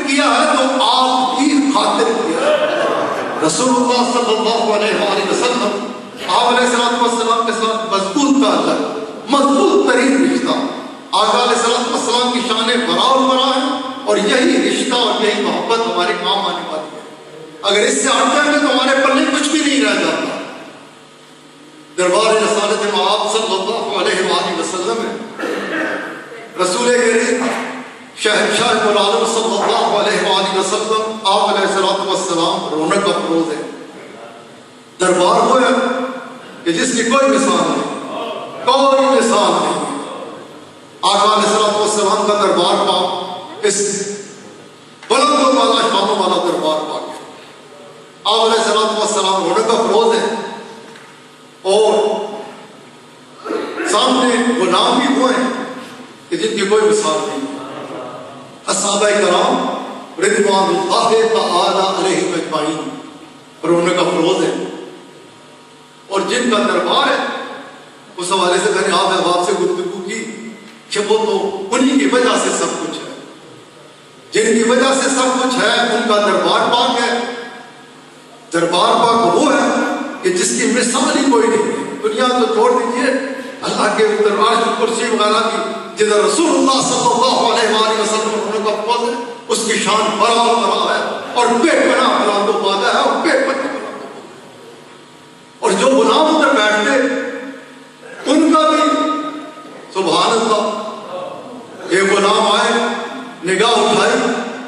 کیا ہے تو آپ کی خاطر کیا ہے. رسول اللہ صلی اللہ علیہ وآلہ وسلم آپ علیہ الصلوۃ والسلام کے ساتھ مضبوط تعلق، مضبوط ترین رشتہ. آقا علیہ الصلوۃ والسلام کی شان برا اور برا ہے اور یہی رشتہ اور یہی محبت ہمارے کام آنے والی ہے. اگر اس سے ہٹ جائیں گے تو ہمارے پلے کچھ بھی نہیں رہ جاتا. دربار رسالت مآب صلی اللہ علیہ وآلہ وسلم ہے. رسول کریم شہنشاہ العالم صلی اللہ علیہ وآلہ وسلم آپ علیہ الصلوۃ والسلام رونق افروز ہے. دربار وہ ہے کہ جس کی کوئی مثال نہیں، کوئی مثال نہیں. آقا علیہ الصلوۃ والسلام کا دربار پاک اس بلند و بالا شانوں والا دربار پاک ہے. آپ علیہ السلام ہونے کا فروز ہے، اور سامنے غلام بھی وہ ہیں کہ جن کی کوئی مثال نہیں۔ اصحابہ کرام رضوان اللہ تعالی علیہم اجمعین پر ہونے کا فروز ہے، اور جن کا دربار ہے، اس حوالے سے میں نے آپ احباب سے گفتگو کی کہ وہ تو انہی کی وجہ سے سب کچھ ہے، جن کی وجہ سے سب کچھ ہے ان کا دربار پاک ہے۔ دربار پاک وہ ہے کہ جس کی مثال ہی کوئی نہیں ہے۔ دنیا تو چھوڑ دیجیے، اللہ کے دربار کرسی وغیرہ کی جدھر رسول اللہ صلی اللہ علیہ وآلہ وسلم ہونے کا فضل ہے، اس کی شان بڑا ہے، اور بے پناہ بلند و بالا ہے، اور بے پناہ بلند و بالا۔ اور جو غلام ادھر بیٹھتے ان کا بھی سبحان اللہ، ایک غلام آئے، نگاہ اٹھائی،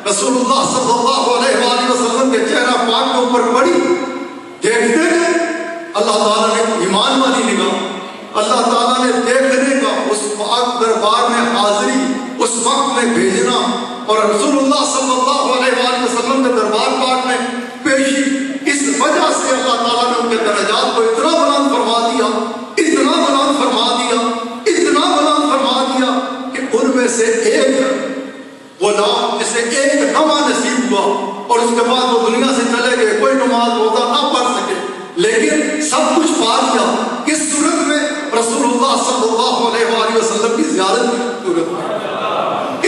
رسول اللہ صلی اللہ علیہ وآلہ وسلم کے چہرہ پاک کے اوپر پڑی، دیکھتے گئے اللہ تعالیٰ نے ایمان والی نگاہ، اللہ تعالیٰ نے دیکھنے کا اس پاک دربار میں حاضری اس وقت میں بھیجنا، اور رسول اللہ صلی اللہ علیہ وآلہ وسلم کے دربار پاک میں پیشی، اس وجہ سے اللہ تعالیٰ نے ان کے درجات کو اتنا بلند فرما دیا، اتنا بلند فرما دیا، اتنا بلند فرما دیا کہ ان میں سے ایک غلام جسے ایک نماز نصیب ہوا، اور اس کے بعد وہ دنیا سے چلے گئے، کوئی نماز روزہ نہ پڑھ سکے، لیکن سب کچھ پا لیا، کس صورت میں؟ رسول اللہ صلی اللہ علیہ وآلہ وسلم کی زیارت کی صورت میں۔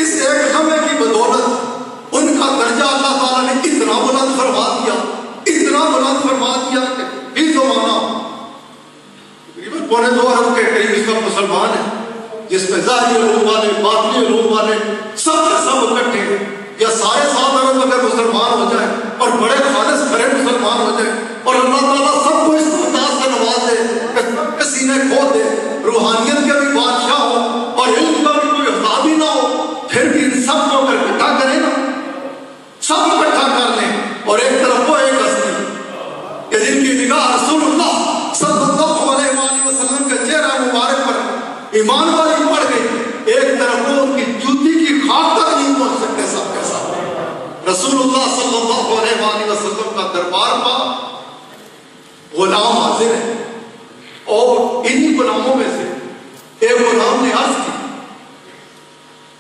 اس ایک لمحے کی بدولت ان کا درجہ اللہ تعالیٰ نے اتنا بلند فرما دیا، اتنا بلند فرما دیا کہ فی زمانہ تقریباً 2.25 ارب کے قریب اس وقت مسلمان ہیں، جس میں ظاہری علوم والے، باطنی علوم والے سب کے سب اکٹھے ہیں، یا سارے 7 ارب اگر مسلمان ہو جائیں اور بڑے خالص کھڑے مسلمان ہو جائیں، اور اللہ تعالیٰ سب کو اس انداز سے نوازے کہ سب کے سینے کھول دے، روحانیت کے بھی بادشاہ ہو اور علم کا بھی کوئی حسابی نہ ہو، پھر بھی ان سب کو اگر اکٹھا کریں نا، سب اکٹھا کر لیں، اور ایک طرف وہ ایک ہستی کہ جن کی نگاہ رسول اللہ صلی اللہ علیہ وآلہ وسلم کے چہرہ مبارک پر ایمان والی پڑ گئی، ایک طرف وہ ان کی جوتی کی خاک تک نہیں پہنچ سکتے سب کے ساتھ۔ رسول اللہ صلی اللہ علیہ وآلہ وسلم کا دربار پا غلام حاضر ہے، اور انہی غلاموں میں سے ایک غلام نے عرض کی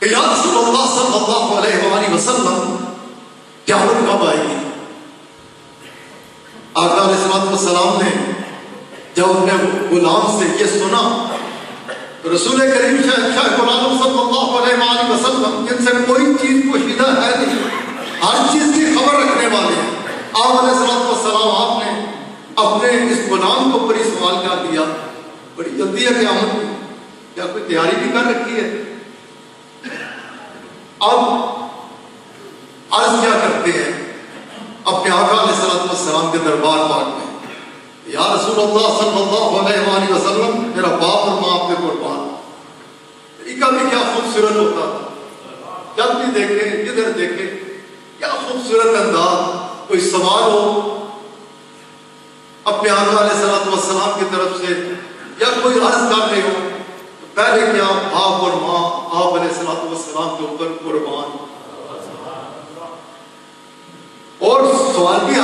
کہ یا رسول اللہ صلی اللہ علیہ وآلہ وسلم قیامت کب آئے گی؟ آقا علیہ السلام نے جب اپنے غلام سے یہ سنا، رسول کریم شاہ غلام صلی اللہ علیہ وآلہ وسلم جن سے کوئی چیز پوشیدہ ہے نہیں، ہر چیز کی خبر رکھنے والے ہیں، آپ علیہ السلام آپ نے اپنے اس غلام کو بڑی سوال کر دیا، بڑی جلدی ہے قیامت میں، کیا کوئی تیاری بھی کر رکھی ہے؟ اب عرض کیا کرتے ہیں اپنے آقا علیہ السلام کے دربار پاک میں، یا رسول اللہ صلی اللہ علیہ وآلہ وسلم میرا باپ اور ماں آپ کے قربان، طریقہ بھی کیا خوبصورت ہوتا تھا، جب بھی دیکھیں جدھر دیکھیں کیا خوبصورت انداز، کوئی سوال ہو اپنے آقا علیہ السلام کی طرف سے یا کوئی عرض کر رہے ہو، پہلے کیا باپ اور ماں آپ علیہ السلام کے اوپر قربان، اور سوال بھی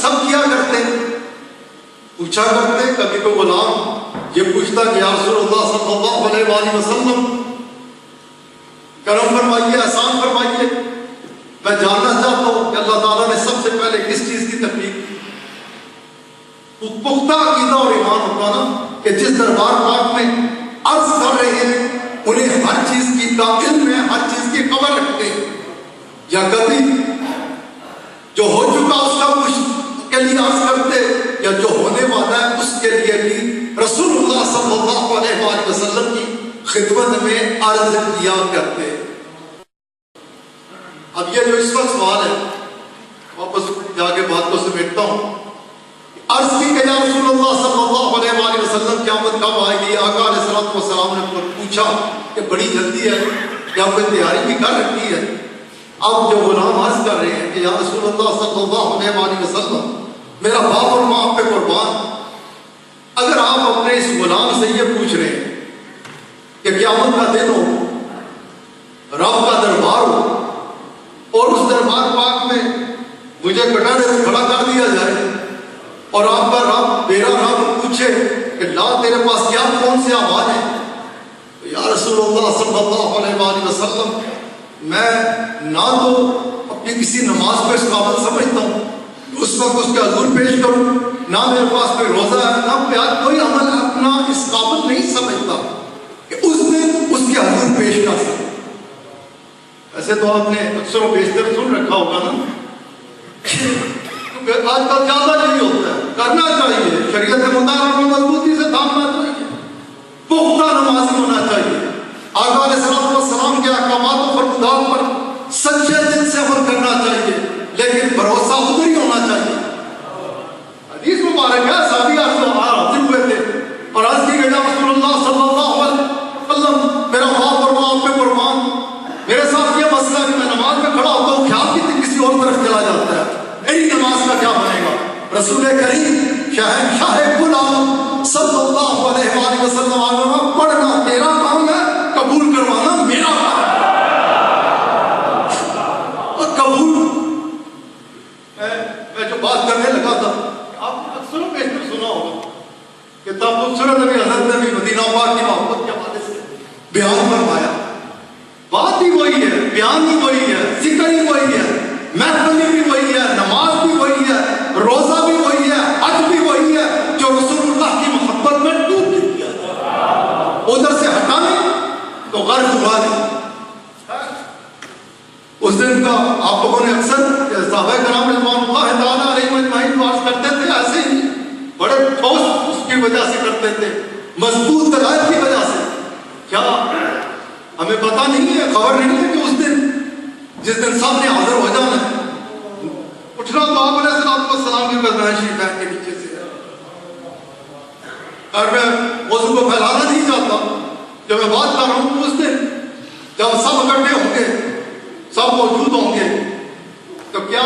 سب کیا کرتے، پوچھا کرتے، کبھی کوئی غلام یہ پوچھتا کہ یا رسول اللہ صلی اللہ علیہ وآلہ وسلم کرم فرمائیے، احسان فرمائیے، میں جاننا چاہتا ہوں کہ اللہ تعالیٰ نے سب سے پہلے کس چیز کی تخلیق کی؟ پختہ عقیدہ اور ایمان ہوتا نا کہ جس دربار پاک میں عرض کر رہے ہیں انہیں ہر چیز کی علم ہے، ہر چیز کی خبر رکھتے ہیں، یا کبھی جو ہو چکا اس کا کچھ کے لیے عرض کرتے، یا جو ہونے والا ہے اس کے لیے بھی رسول اللہ صلی اللہ علیہ وآلہ وسلم کی خدمت میں عرض کیا کرتے۔ اب یہ جو اس وقت سوال ہے، واپس جا کے بات کو سمیٹتا ہوں، عرض کی کہ یا رسول اللہ صلی اللہ علیہ وآلہ وسلم قیامت کب آئے گی؟ آقا علیہ السلام نے پوچھا کہ بڑی جلدی ہے، کیا کوئی تیاری بھی کر رکھی ہے؟ اب جو غلام عرض کر رہے ہیں کہ یا رسول اللہ صلی اللہ علیہ وآلہ وسلم میرا باپ اور ماں آپ پہ قربان، اگر آپ اپنے اس غلام سے یہ پوچھ رہے ہیں کہ قیامت کا دن ہو، رب کا دربار ہو، اور اس دربار پاک میں مجھے کٹانے سے کھڑا کر دیا جائے اور آپ کا رب میرا رب پوچھے کہ لا تیرے پاس کیا کون سے اعمال ہیں؟ یا رسول اللہ صلی اللہ علیہ وآلہ وسلم میں نہ تو اپنی کسی نماز کو اس قابل سمجھتا ہوں اس وقت اس کے حضور پیش کروں، نہ میرے پاس کوئی روزہ ہے، نہ کوئی عمل اپنا اس قابل نہیں سمجھتا کہ اس دن اس کے حضور پیش کر سکے۔ ایسے تو آپ نے اکثر و بیشتر سن رکھا ہوگا نا، کیونکہ آج کل زیادہ یہی ہوتا ہے، کرنا چاہیے، شریعت مطالعہ کو مضبوطی سے تھامنا چاہیے، پختہ نمازی ہونا چاہیے، آقا علیہ السلام کے احکامات و فرمودات پر سچے دل سے عمل کرنا چاہیے، لیکن بھروسہ ادھر ہی ہونا چاہیے۔ حدیث مبارک ہے، صحابی حاضر ہوئے تھے اور عرض کی گئی یا رسول اللہ صلی اللہ علیہ وسلم میرا باپ اور ماں آپ پہ قربان، میرے ساتھ یہ مسئلہ ہے کہ میں نماز میں کھڑا ہوتا ہوں، خیال کی کسی اور طرف چلا جاتا ہے، میری نماز کا کیا بنے گا؟ رسول کریم شاہ کل عالم صلی اللہ علیہ وآلہ وسلم آگے پڑھنا تیرا کام ہے، قبول کروانا میرا کام ہے۔ اور قبول میں جو بات کرنے لگا تھا، آپ نے اکثر و بیشتر سنا ہوگا کہ تب خوبصورت نبی حضرت نبی مدینہ پاک کی محبت کے حوالے سے بیان فرمایا، بات ہی وہی ہے، بیان ہی وہی ہے، ذکر ہی وہی ہے، محفل بھی وہی ہے، نماز بھی وہی ہے، روزہ بھی وہی ہے، حج بھی وہی ہے، جو رسول اللہ کی محبت میں ڈوب دیا ادھر سے ہٹانے تو غرض ہوا نہیں۔ اس دن کا آپ لوگوں نے اکثر صحابہ کرام رضوان اللہ تعالیٰ علیہ اجمعین واز کرتے تھے، ایسے ہی بڑے ٹھوس اس کی وجہ سے کرتے تھے، مضبوط دلائل کی وجہ سے۔ کیا ہمیں پتہ نہیں ہے، خبر نہیں ہے کہ اس دن جس دن سب نے حاضر ہو جانا ہے، اٹھنا تو آپ علیہ السلام کی فرمائشی بیٹھ کے نیچے سے ہے۔ اور میں موضوع کو پھیلانا نہیں چاہتا، جو میں بات کر رہا ہوں اس دن جب سب اکٹھے ہوں گے، سب موجود ہوں گے، تو کیا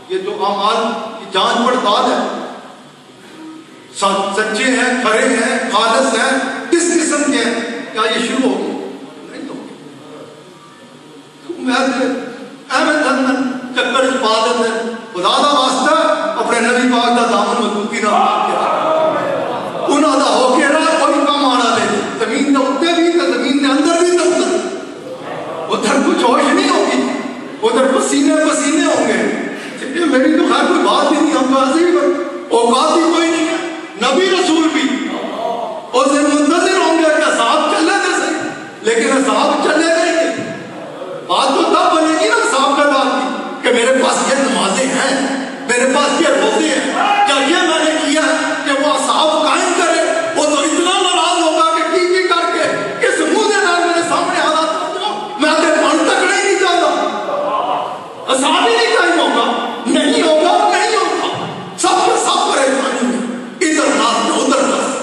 یہ جو اعمال کی جانچ پڑتال ہے، سچے ہیں، کھرے ہیں، خالص ہیں، کس قسم کے ہیں، کیا یہ شروع ہوگی؟ نہیں ہوگی۔ احمد چکر چھپا دیتے ہیں، خدا دا واسطہ اپنے نبی پاک دا دامن مضبوطی نہ انہاں دا ہو کے رہا کوئی کام آنا لے، زمین دے اتنے بھی تے زمین دے اندر بھی تے ادھر کچھ ہوش نہیں ہوگی، ادھر پسینے پسینے ہوں گے۔ میری تو خیر کوئی بات ہی نہیں، ہم تو ایسے ہی اوقات ہی کوئی نہیں ہے، نبی رسول بھی اس دن منتظر ہوں گے کہ اصحاب چلے تھے صحیح، لیکن اصحاب چلے گئے نہیں۔ بات تو تب بنے گی نا اصحاب کا بات کی کہ میرے پاس یہ نمازیں ہیں، میرے پاس یہ روزے ہیں، کیا یہ میں نے کیا ہے کہ وہ اصحاب قائم کرے؟ وہ تو اتنا ناراض ہوگا کہ کی کر کے کس منہ دے نال میرے سامنے آنا چاہتا ہوں، میں تے من تکنا ہی نہیں چاہتا، اصحاب ہی نہیں قائم ہوگا، نہیں ہوگا، نہیں ہوگا، سب کے سب پریشانی میں ادھر ناس ادھر ناس۔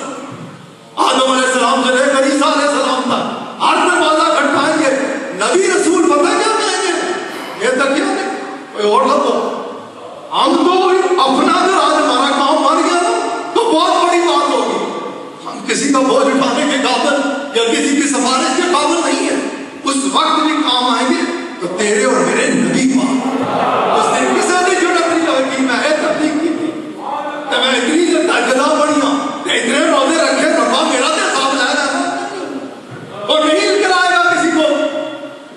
آدم علیہ السلام سے لے کر عیسیٰ علیہ السلام تک ہر دروازہ کھٹکائیں گے، نبی رسول پتہ کیا کہیں گے؟ یہ تک کیا نہیں کوئی اور لگ دو، ہم تو اپنا اگر آج ہمارا کام بن گیا نا تو بہت بڑی بات ہوگی۔ ہم کسی کا بوجھ اٹھانے کے قابل یا کسی کی سفارش کے قابل نہیں ہے، اس وقت بھی کام آئیں گے تو تیرے اور میرے نبی پاک۔ اس دن کسی نے جرأت نہیں ہوگی میں تبلیغ کی تھی کہ میں اتنی جدا بڑی ہوں، اتنے روزے رکھے ربا میرا تو حساب لے رہا اور نہیں کرائے گا کسی کو،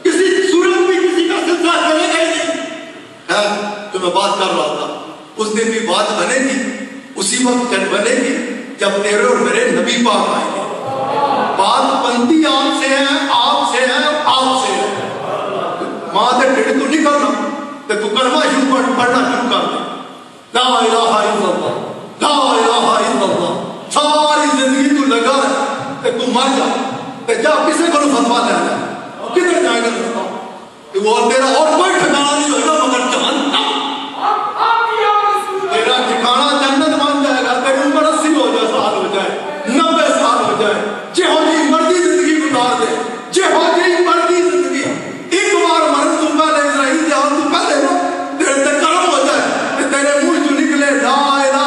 کسی صورت بھی کسی کا سلسلہ چلے گا ہی نہیں ہے۔ تو میں بات کر رہا تھا اس دن بھی بات بنے گی، اسی وقت جب بنے گی جب تیرے اور میرے نبی پاک آئیں گے۔ بات بنتی آپ سے ہے، آپ سے ہے، آپ سے ہے۔ ماں سے ڈیڑھ تو نہیں کرنا تو کلمہ شروع پڑھنا شروع کر دیں، لا الہ الا اللہ، لا الہ الا اللہ، ساری زندگی تو لگا ہے تو مر جا تو جا کسی کو فتوا لے جائے، کدھر جائے گا رستہ کہ وہ تیرا اور کوئی ٹھکانا نہیں ہوگا مگر جہنم۔ تیرا ٹھکانا جنت بن جائے گا، تیری عمر 80 سال ہو جائے، 90 سال ہو جائے، جہو جی مرضی زندگی گزار دے، جہو جی مرضی زندگی، ایک بار مرن تو پہلے اسرائیل جہاں تو پہلے نا تیرے تے کرم ہو جائے، تیرے منہ جو نکلے لا الہ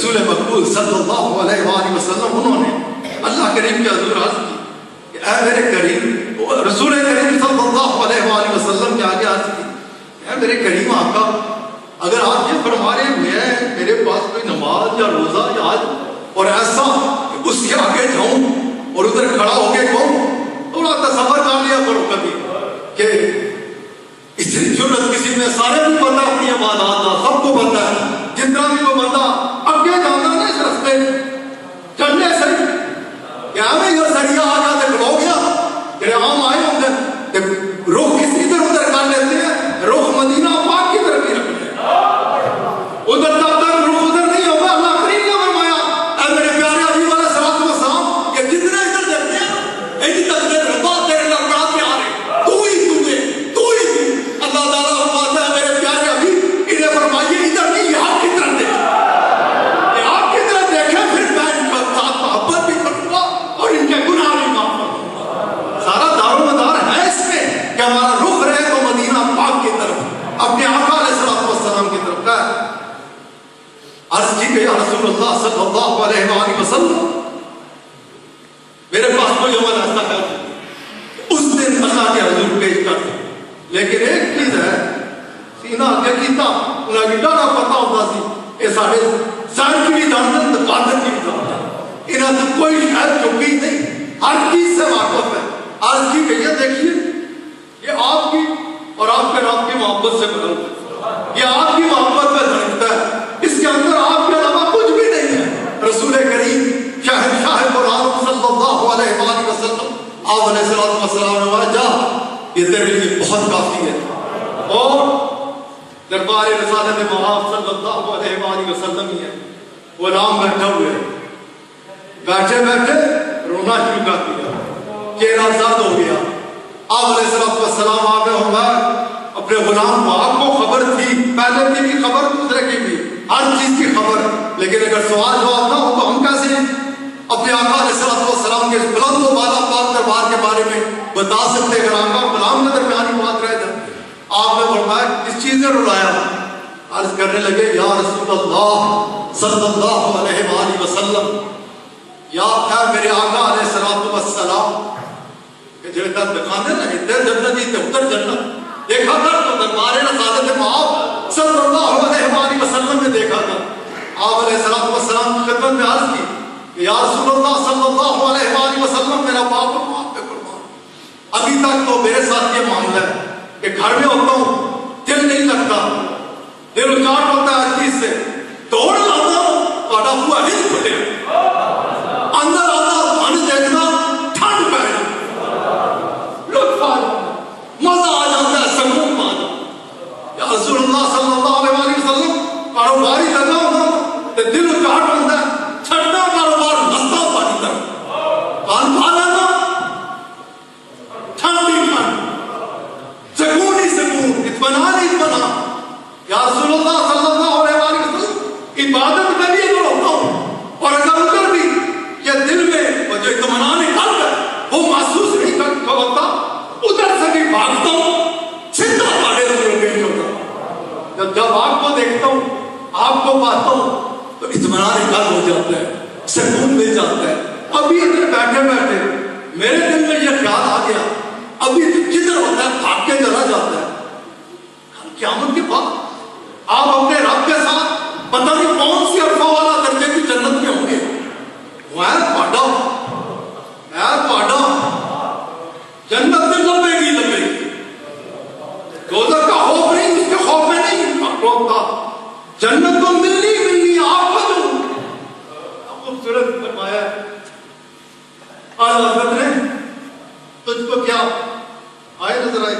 رسول مقبول صلی اللہ علیہ وآلہ وسلم انہوں نے اللہ کریم کے حضور عرض کی کہ اے میرے کریم، رسول کریم صلی اللہ علیہ وآلہ وسلم کے آگے عرض کی، اے میرے کریم آقا، اگر آپ یہ فرما رہے میں میرے پاس کوئی نماز یا روزہ یا آج اور ایسا اس کے آگے جاؤں اور ادھر کھڑا ہو کے کہوں، تھوڑا تصور کر لیا کرو کبھی کہ اتنی جرت کسی میں، سارے بھی پتہ اپنی عبادات کا، سب کو پتہ ہے، جتنا بھی وہ بندہ اگے جانا نا اس رستے چلنے سے کہ ہمیں یہ ذریعہ آ جاتے کھڑو گیا کہ عام آئے ہوں گے کہ رخ کسی ادھر ادھر کر لیتے ہیں، رخ مدینہ پاک کی طرف ہی رکھتے ہیں، ادھر تب تک رخ ادھر نہیں ہوگا۔ اللہ کریم نے فرمایا اے میرے پیارے حبیب علیہ الصلوۃ والسلام کہ جتنے ادھر دیکھتے ہیں اتنی تک دیر بات تیرے اللہ بڑا پیار ہے، تو ہی اللہ تعالیٰ فرماتا ہے میرے پیارے حبیب انہیں فرمائیے ادھر نہیں یہاں کی طرف دیکھیں، یہاں کی طرف دیکھیں، پھر میں ان کا ساتھ محبت بھی کروں گا اور ان کے گناہ بھی معاف کروں گا۔ سارا دار و مدار ہے اس میں کہ ہمارا رخ رہے تو مدینہ پاک کی طرف، اپنے آقا علیہ الصلوۃ والسلام کی طرف کا ہے۔ عرض کی کہ یا رسول اللہ صلی اللہ علیہ وآلہ وسلم میرے پاس کوئی عمل ایسا ہے اس دن اللہ کے حضور پیش کر دیں، لیکن ایک چیز ہے سینہ اگے کیتا انہیں بھی ڈانا پتا ہوتا سی یہ سارے ظاہر کی بھی جانتے ہیں باطن کی بھی جانتے ہیں، انہیں تو کوئی شاید چکی نہیں، ہر چیز سے واقف ہے۔ عرض کی کہ یہ دیکھیے یہ آپ کی اور آپ کے رب کی محبت سے بدلتا ہے، یہ آپ کی محبت میں دھڑکتا ہے، اس کے اندر آپ کے علاوہ کچھ بھی نہیں ہے۔ رسول کریم شہنشاہ قرآن صلی اللہ علیہ وآلہ وسلم آپ علیہ الصلوۃ والسلام نے فرمایا جا یہ تیرے لیے بہت کافی ہے، اور دربار رسالت مآب صلی اللہ علیہ وآلہ وسلم ہی ہے، غلام بیٹھا ہوئے بیٹھے بیٹھے رونا شروع کر دیا، چہرہ زرد ہو گیا۔ آپ علیہ الصلوۃ والسلام آگے ہوگا اپنے غلام کو، آپ کو خبر تھی، پہلے کی بھی خبر دوسرے کی بھی، ہر چیز کی خبر، لیکن اگر سوال جواب نہ ہو تو ہم کیسے اپنے آقا علیہ الصلوۃ والسلام کے بلند و بالا پاک دربار کے بارے میں بتا سکتے؟ اگر آقا غلام کے درمیانی بات رہ جاتی۔ آپ نے فرمایا کس چیز نے رلایا؟ عرض کرنے لگے یا رسول اللہ صلی اللہ علیہ وآلہ وسلم، یا اے میرے آقا علیہ الصلوۃ والسلام کہ جڑے تک دکھانے نا ادھر جنت ہی ادھر جنت دیکھا کر، تو دربار رسالت مآب صلی اللہ علیہ وآلہ وسلم نے دیکھا تھا۔ آپ علیہ الصلوۃ والسلام کی خدمت میں عرض کی کہ یا رسول اللہ صلی اللہ علیہ وآلہ وسلم میرا باپ اور ماں پہ قربان، ابھی تک تو میرے ساتھ یہ معاملہ ہے کہ گھر میں ہوتا ہوں دل نہیں لگتا، دل اچاٹ ہوتا ہے ہر چیز سے، دوڑ لاتا ہوں تھوڑا ہوا ہل کھلے، اندر آتا پانی دیکھنا ٹھنڈ پہ لطف آ جاتا، مزہ آ جاتا ہے، سکون پا جاتا۔ یا رسول اللہ صلی اللہ علیہ وسلم کاروباری لگا ہوتا تو دل اچاٹ ہوتا ہے، چھٹنا کاروبار نستا پانی طرف کان پا لینا، ٹھنڈ ہی ٹھنڈ، سکون ہی سکون، اطمینان ہی اطمینان۔ یا رسول اللہ صلی اللہ علیہ وسلم عبادت میں بھی اگر ہوتا ہوں اور اگر ادھر بھی یہ دل میں وہ جو اطمینان قلب ہے وہ محسوس نہیں کر ہوتا، ادھر سے بھی بھاگتا ہوں سیدھا پاڑے سے پیش ہوتا ہوں۔ جب آپ کو دیکھتا ہوں آپ کو پاتا ہوں تو اطمینان قلب ہو جاتا ہے، سکون مل جاتا ہے۔ ابھی ادھر بیٹھے بیٹھے میرے دل میں یہ خیال آ گیا، ابھی جدھر ہوتا ہے بھاگ کے چلا جاتا ہے، قیامت کے بعد آپ اپنے رب کے ساتھ پتہ نہیں کون سی عرفہ والا درجے کی جنت میں ہوں گے۔ جنت میں لبے گی دوزخ کا خوف نہیں، اس کے خوف میں نہیں روکتا، جنت کو ملنی آپ کو جو خوبصورت فرمایا آج حضرت نے تجھ کو کیا آئے نظر آئی؟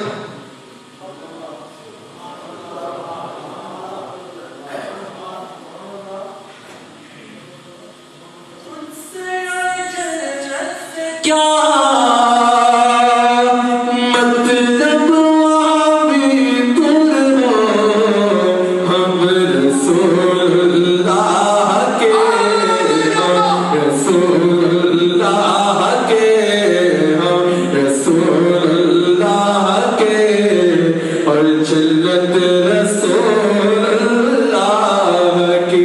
رسول اللہ کی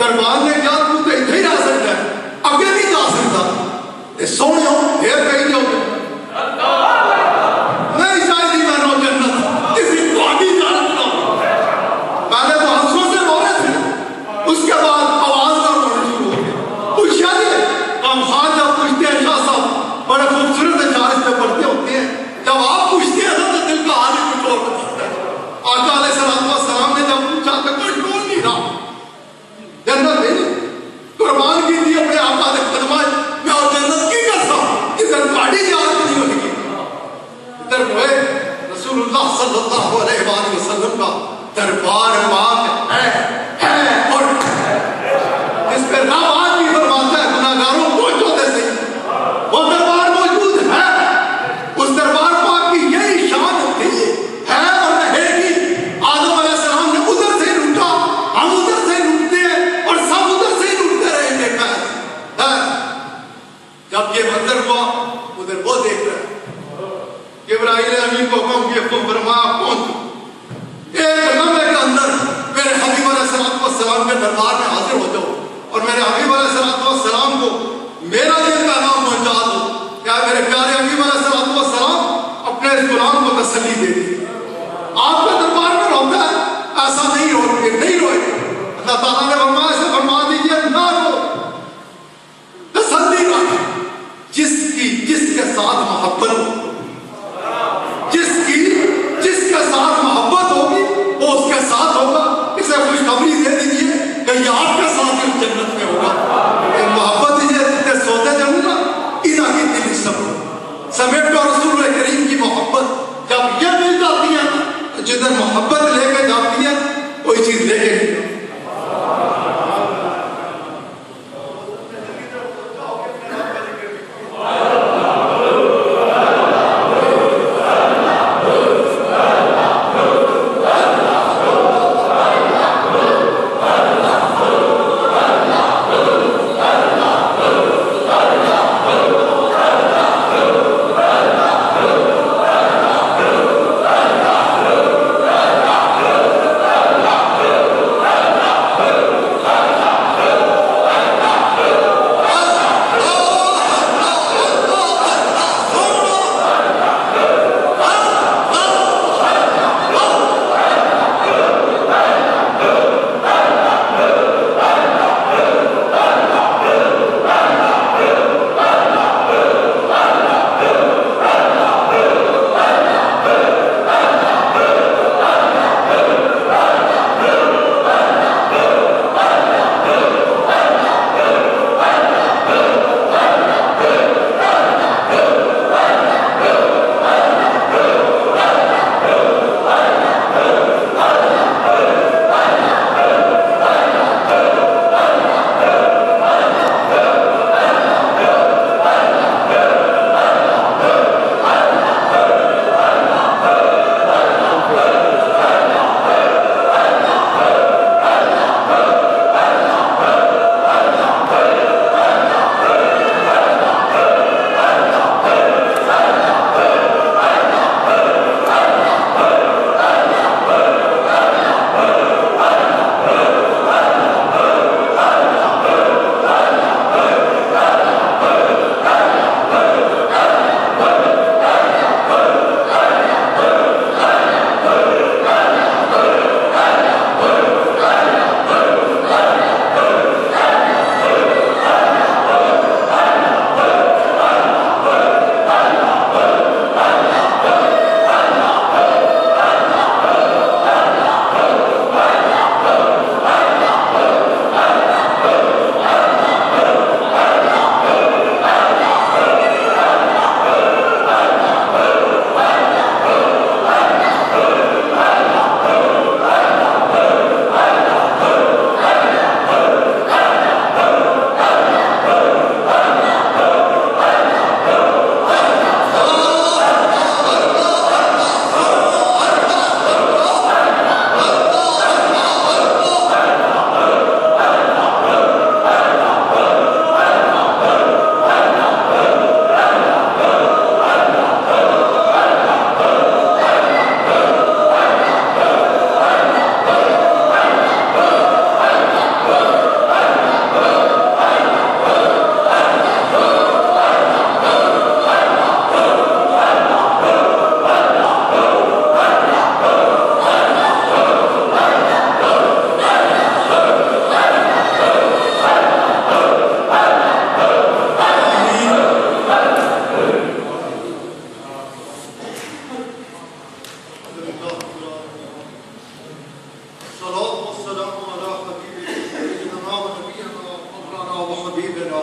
دربار نے کیا تو اتنے ہی رہ سکتا ہے, اگے نہیں جا سکتا. سونے پھر کہیں جو نہیں چاہیے میں جنت کسی تھوڑی جانت نہ. پہلے تو ہنسوں سے رو رہے تھے, اس کے بعد آواز نہ رونے شروع ہو گئی. پوچھا نہیں ہم خان جب پوچھتے ہیں شاہ صاحب بڑے خوبصورت اشعار پہ پڑھتے ہوتے ہیں, جب آپ پوچھتے ہیں تو دل کا حال ہی کچھ اور بتاتا ہے. آقا علیہ السلام نے جب پوچھا تو کنٹرول نہیں رہا, جنت نہیں قربان کی تھی اپنے آقا نے فرمایا میں اور جنت کی کرتا ہوں, ادھر گاڑی جان نہیں ہوگی. ادھر ہوئے رسول اللہ صلی اللہ علیہ وآلہ وسلم کا دربار پاک ہے اور جس پہ رب آج بھی فرماتا ہے گناہگاروں پہنچو دے سے وہ دربار موجود ہے. اس دربار پاک کی یہی شان تھی ہے اور رہے گی. آدم علیہ السلام نے ادھر سے لوٹا, ہم ادھر سے لوٹتے ہیں اور سب ادھر سے لوٹتے رہیں گے. جب یہ منظر ہوا ادھر وہ دیکھ رہے ہیں, جبرائیل امین کو حکم کیا فرمایا پہنچ ایک لمحے کے اندر میرے حبیب علیہ السلام کے دربار میں حاضر ہو جاؤ اور میرے حبیب علیہ السلام کو میرا یہ پیغام پہنچا دو. کیا میرے پیارے حبیب علیہ السلام اپنے اس غلام کو تسلی دے دی. آپ کے دربار میں روتا ہے ایسا نہیں روئے نہیں روئے. اللہ تعالیٰ نے فرمایا اسے فرما دیجیے نہ رو, تسلی رکھ. جس کے ساتھ محبت ہو, جس کے ساتھ محبت ہوگی وہ اس کے ساتھ ہوگا. اسے خوشخبری دے دیجیے کہ یہ آپ کے ساتھ اس جنت میں ہوگا. محبت دیجیے سوتے جنت ادھر کی دل سب سمیٹ اور رسول کریم کی محبت جب یہ مل جاتی ہے تو جدھر محبت لے کے جاتی ہے کوئی چیز لے کے نہیں. والسلام على حبيبنا سيدنا ونبينا مولانا وحبيبنا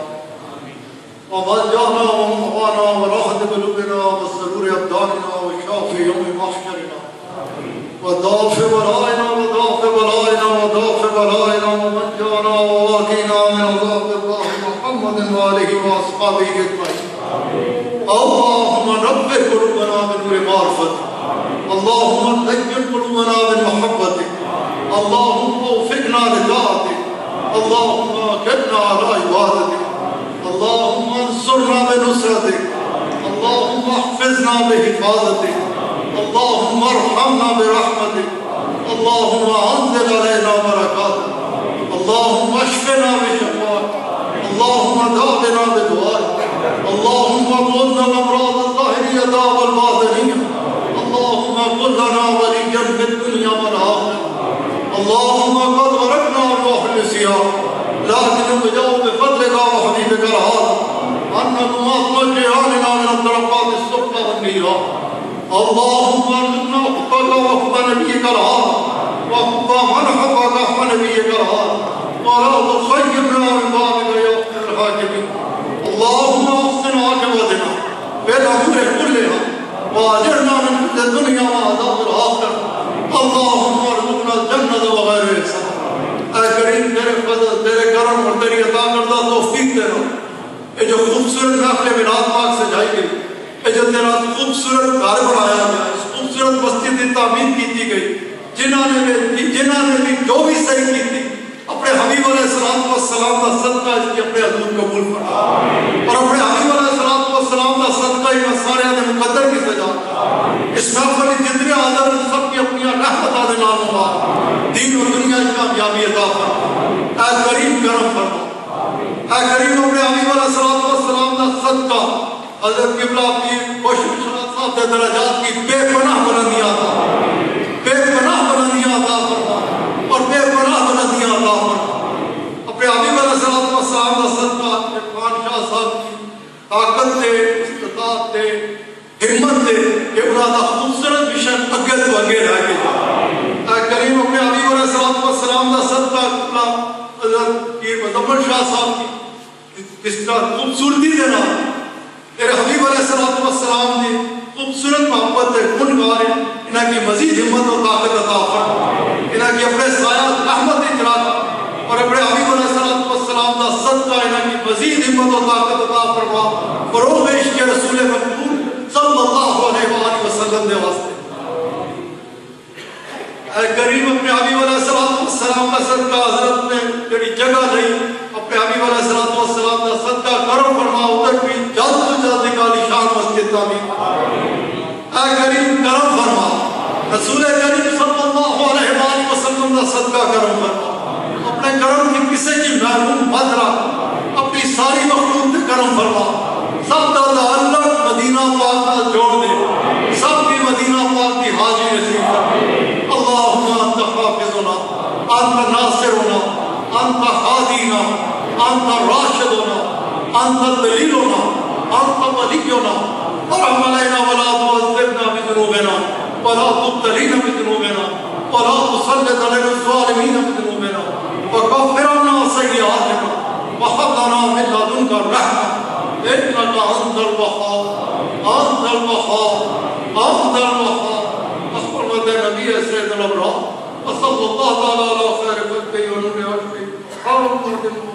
وملجأنا ومأوانا وراحة قلوبنا وسرور أبداننا وشافي يوم محشرنا ودافع بلائنا ومنجانا وواقينا من عذاب الله محمد وآله وأصحابه أجمعين. اللهم نبه قلوبنا بنور معرفتك، اللهم زين قلوبنا بالمحبة، اللهم وفقنا لطاعتك، اللهم اكلنا على عبادتك، اللهم انصرنا بنصرتك، اللهم احفظنا بحفاظتك، اللهم ارحمنا برحمتك، اللهم انزل علينا بركاتك، اللهم اشفنا بشفاعتك، اللهم داونا بدعائك، اللهم اغفرنا الامراض الظاهريه والباطنيه، اللهم كن لنا وليا في الدنيا والاخره، اللهم قد غرقنا الروح النسيان لكن نجوا بفضلك وحبيبك الهادي ان نمات مجيئاننا من الطرقات السفلى والنيران. اللهم ارزقنا حبك وحب نبيك الهادي وحب من حبك وحب نبيك الهادي ولا تخيبنا من بابك يا خير الحاكمين. اللهم احسن عاقبتنا في الامور كلها واجرنا من فتنة الدنيا وعذاب الاخره. اللهم ارزقنا الجنة وغير حساب. اے کریم تیرے فضل، تیرے کرم اور تیری عطا کردہ توفیق دینا. یہ جو خوبصورت محفل میلاد پاک سجائی گئی، یہ جو تیرا خوبصورت گھر بنایا گیا، اس خوبصورت مسجد کی تعمیر کی گئی، جنہوں نے بھی جو بھی صحیح کی تھی اپنے حبیب علیہ السلام کا صدقہ اس کی اپنے حضور قبول فرما اور اپنے حبیب علیہ السلام کا صدقہ ہی سارے مقدر کی سجا اس محفل جتنے حاضر سب کی اپنی رحمت آدھے نام مبارک دین و دنیا کی کامیابی عطا فرما. اے کریم کرم فرما، اے کریم اپنے حبیب علیہ السلام کا صدقہ حضرت قبلہ پیر خوش صاحب کے درجات کی بے پناہ بلندیاں عطا فرما اور بے پناہ بلندیاں عطا فرما. اپنے حبیب علیہ السلام کا صدقہ عرفان شاہ صاحب کی طاقت دے، استطاعت دے، ہمت دے کہ انہاں دا خوبصورت مشن اگے تو اگے رہ کے جائے. اے کریم اپنے حبیب علیہ السلام دا صدقہ حضرت پیر مظفر شاہ صاحب کی اس کا خوبصورتی دینا تیرے حبیب علیہ السلام نے خوبصورت محبت ہے خونگار ہے. انہاں کی مزید ہمت و طاقت عطا فرما، انہاں کی اپنے سایہ رحمت اجرا اور اپنے حبیب علیہ السلام کا صدقہ انہاں کی مزید ہمت و طاقت عطا فرما. فروغ عشق رسول مقبول صلی اللہ علیہ وآلہ وسلم دے واسطے. اے کریم اپنے حبیب علیہ السلام کا صدقہ حضرت نے جڑی جگہ لئی اپنے حبیب علیہ السلام کا صدقہ کرم فرما ادھر بھی جلد سے جلد نکالی شان مسجد تعمیر. اے کریم کرم فرما، رسول کریم صلی اللہ علیہ وآلہ وسلم کا صدقہ کرم فرما. اپنے کرم کی کسی کی محروم مت رکھ، اپنی ساری مخلوق سے کرم فرما. سب کا تعلق مدینہ پاک کا جوڑ دے، سب کی مدینہ پاک کی حاضری نصیب کر. اللہم انت حافظنا، انت ناصرنا، انت ہادینا، انت راشدنا، انت دلیلنا، انت ولینا. ارحم علینا ولا تعذبنا بذنوبنا ولا تبتلینا بذنوبنا ولا تسلط علینا الظالمین بذنوبنا وکفر عنا سیئاتنا وهب لنا من لدنک الرحمة انك انت الوهاب انت الوهاب انت الوهاب. حرمت نبی سید الابرار وصلی اللہ تعالی علی خیر خلقہ ونور عرشه.